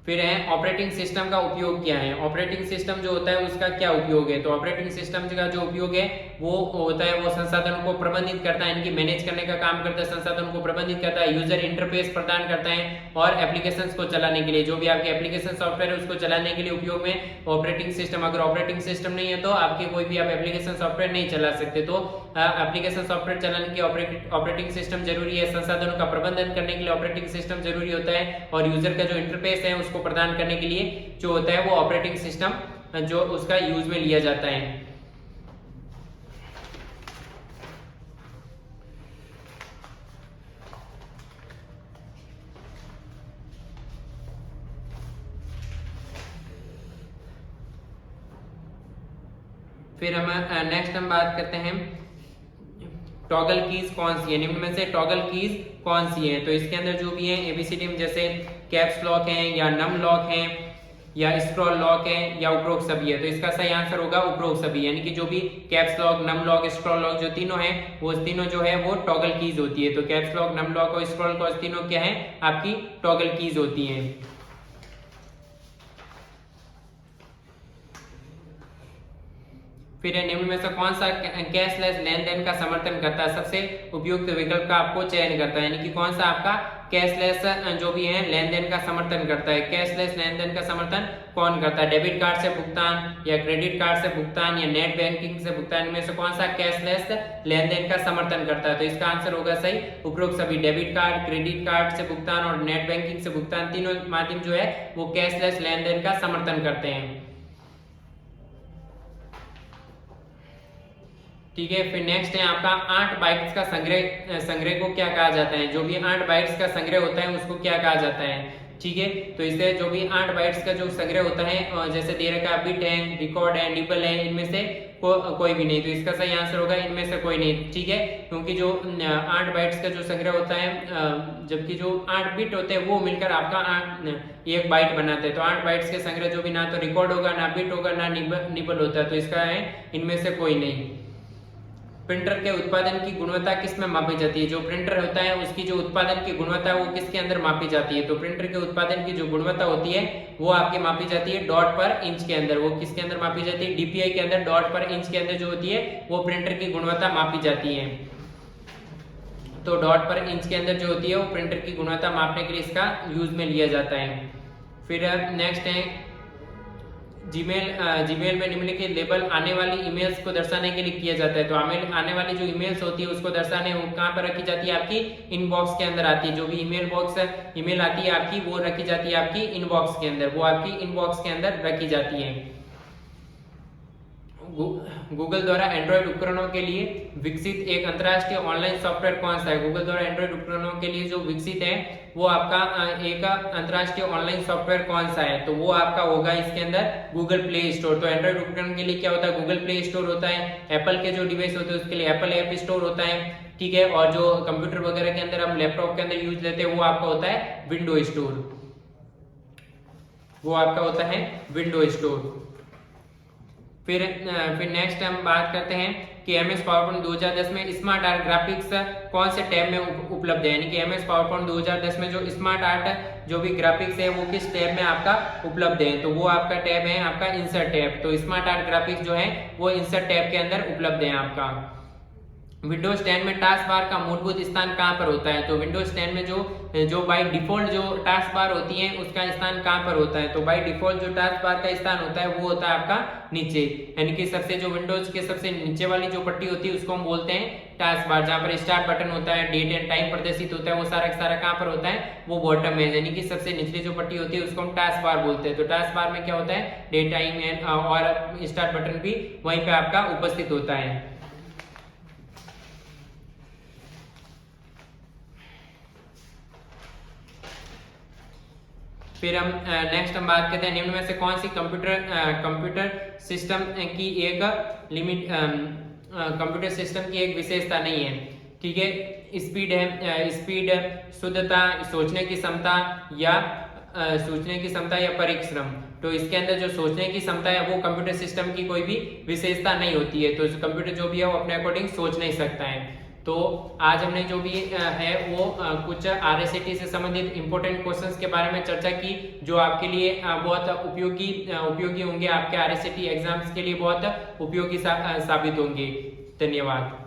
फिर है ऑपरेटिंग सिस्टम का उपयोग क्या है? ऑपरेटिंग सिस्टम जो होता है उसका क्या उपयोग है? तो ऑपरेटिंग सिस्टम का जो उपयोग है वो होता है वो संसाधनों को प्रबंधित करता है, इनकी मैनेज करने का काम करता है, संसाधनों को प्रबंधित करता है, यूजर इंटरफेस प्रदान करता है, और एप्लीकेशंस को चलाने के लिए जो भी आपके एप्लीकेशन सॉफ्टवेयर है उसको चलाने के लिए उपयोग में ऑपरेटिंग सिस्टम। अगर ऑपरेटिंग सिस्टम नहीं है तो आपके कोई भी आप एप्लीकेशन सॉफ्टवेयर नहीं चला सकते। तो एप्लीकेशन सॉफ्टवेयर चलाने के ऑपरेटिंग सिस्टम जरूरी है, संसाधनों का प्रबंधन करने के लिए ऑपरेटिंग सिस्टम जरूरी होता है, और यूजर का जो इंटरफेस है उसको प्रदान करने के लिए जो होता है वो ऑपरेटिंग सिस्टम जो उसका यूज में लिया जाता है। फिर हम नेक्स्ट हम बात करते हैं टॉगल कीज कौन सी है? निम्न में से टॉगल कीज कौन सी है? तो इसके अंदर जो भी है ABCD में जैसे कैप्स लॉक है, या नम लॉक है, या स्क्रॉल लॉक है, या उपरोक्त सभी है। तो इसका सही आंसर होगा उपरोक्त सभी, यानी कि जो भी caps lock, num lock, scroll lock जो तीनों है वो तीनों जो है वो टॉगल कीज होती है। तो कैप्स लॉक, नम लॉक और स्क्रॉल लॉक तीनों क्या है आपकी टॉगल कीज होती है। फिर निम्न में से कौन सा कैशलेस लेन देन का समर्थन करता है? सबसे उपयुक्त विकल्प का आपको चयन करता है, यानी कि कौन सा आपका कैशलेस जो भी है लेन देन का समर्थन करता है। कैशलेस लेन देन का समर्थन कौन करता है? डेबिट कार्ड से भुगतान, या क्रेडिट कार्ड से भुगतान, या नेट बैंकिंग से भुगतान, में से कौन सा कैशलेस लेन देन का समर्थन करता है? तो इसका आंसर होगा सही उपरोक्त सभी। डेबिट कार्ड, क्रेडिट कार्ड से भुगतान और नेट बैंकिंग से भुगतान तीनों माध्यम जो है वो कैशलेस लेन देन का समर्थन करते हैं। ठीक है, फिर नेक्स्ट है आपका 8 बाइट्स का संग्रह को क्या कहा जाता है? जो भी 8 बाइट्स का संग्रह होता है उसको क्या कहा जाता है? ठीक है, तो इससे जो भी 8 बाइट्स का जो संग्रह होता है जैसे दे रखा है बिट है, रिकॉर्ड है, निबल है, इनमें से कोई भी नहीं। तो इसका सही आंसर होगा इनमें से कोई नहीं। ठीक है, क्योंकि जो 8 बाइट्स का जो संग्रह होता है जबकि जो 8 बिट होते हैं वो मिलकर आपका 1 बाइट बनाते हैं। तो 8 बाइट्स के संग्रह जो भी ना तो रिकॉर्ड होगा, ना बिट होगा, ना निबल होता है। तो इसका है इनमें से कोई नहीं। प्रिंटर के उत्पादन की गुणवत्ता किस में मापी जाती है? जो प्रिंटर होता है उसकी जो उत्पादन की गुणवत्ता है वो किसके अंदर मापी जाती है? तो प्रिंटर के उत्पादन की जो गुणवत्ता होती है वो आपकी मापी जाती है डॉट पर इंच के अंदर। वो किसके अंदर मापी जाती है? DPI के अंदर डॉट पर इंच के अंदर जो होती है वो प्रिंटर की गुणवत्ता मापी जाती है। तो डॉट पर इंच के अंदर जो होती है वो प्रिंटर की गुणवत्ता मापने के लिए इसका यूज में लिया जाता है। फिर नेक्स्ट है जीमेल में निम्नलिखित लेबल आने वाली ईमेल्स को दर्शाने के लिए किया जाता है। तो आने वाली जो ईमेल्स होती है उसको दर्शाने वो कहाँ पर रखी जाती है? आपकी इनबॉक्स के अंदर आती है। जो भी ईमेल आती है आपकी वो रखी जाती है आपकी इनबॉक्स के अंदर, वो आपकी इनबॉक्स के अंदर रखी जाती है। गूगल द्वारा एंड्रॉइड उपकरणों के लिए विकसित एक अंतर्राष्ट्रीय ऑनलाइन सॉफ्टवेयर कौन सा है? गूगल द्वारा एंड्रॉइड उपकरणों के लिए जो विकसित है वो आपका एक अंतर्राष्ट्रीय ऑनलाइन सॉफ्टवेयर कौन सा है? तो वो आपका होगा इसके अंदर गूगल प्ले स्टोर। तो एंड्रॉइड उपकरण के लिए क्या होता है? गूगल प्ले स्टोर होता है। एप्पल के जो डिवाइस होते हैं उसके लिए एप्पल ऐप स्टोर होता है, ठीक है। और जो कंप्यूटर वगैरह के अंदर हम लैपटॉप के अंदर यूज लेते हैं वो आपका होता है विंडो स्टोर, वो आपका होता है विंडो स्टोर। फिर नेक्स्ट हम बात करते हैं कि MS पावरपॉइंट 2010 में स्मार्ट आर्ट ग्राफिक्स कौन से टैब में उपलब्ध है? यानी कि MS पावरपॉइंट 2010 में जो स्मार्ट आर्ट जो भी ग्राफिक्स है वो किस टैब में आपका उपलब्ध है? तो वो आपका टैब है आपका इंसर्ट टैब। तो स्मार्ट आर्ट ग्राफिक्स जो है वो इंसर्ट टैब के अंदर उपलब्ध है आपका। विंडोज 10 में टास्क बार का मूलभूत स्थान कहाँ पर होता है? तो विंडोज 10 में जो बाय डिफॉल्ट जो टास्क बार होती है उसका स्थान कहाँ पर होता है? तो बाय डिफॉल्ट जो टास्क बार का स्थान होता है वो होता है आपका नीचे, यानी कि सबसे जो विंडोज के सबसे नीचे वाली जो पट्टी होती है उसको हम बोलते हैं टास्क बार। जहाँ पर स्टार्ट बटन होता है, डेट एंड टाइम प्रदर्शित होता है, वो सारा का सारा कहाँ पर होता है? वो बॉटम में, यानी कि सबसे निचली जो पट्टी होती है उसको हम टास्क बार बोलते हैं। तो टास्क बार में क्या होता है? डेट, टाइम एंड और स्टार्ट बटन भी वहीं पे आपका उपस्थित होता है। फिर हम नेक्स्ट हम बात करते हैं निम्न में से कौन सी कंप्यूटर सिस्टम की एक लिमिट कंप्यूटर सिस्टम की एक विशेषता नहीं है, ठीक है। स्पीड है, स्पीड, शुद्धता, सोचने की क्षमता या परिश्रम। तो इसके अंदर जो सोचने की क्षमता है वो कंप्यूटर सिस्टम की कोई भी विशेषता नहीं होती है। तो कंप्यूटर जो भी है वो अपने अकॉर्डिंग सोच नहीं सकता है। तो आज हमने जो भी है वो कुछ RSAT से संबंधित इंपॉर्टेंट क्वेश्चंस के बारे में चर्चा की, जो आपके लिए बहुत उपयोगी होंगे, आपके RSAT एग्जाम्स के लिए बहुत उपयोगी साबित होंगे। धन्यवाद।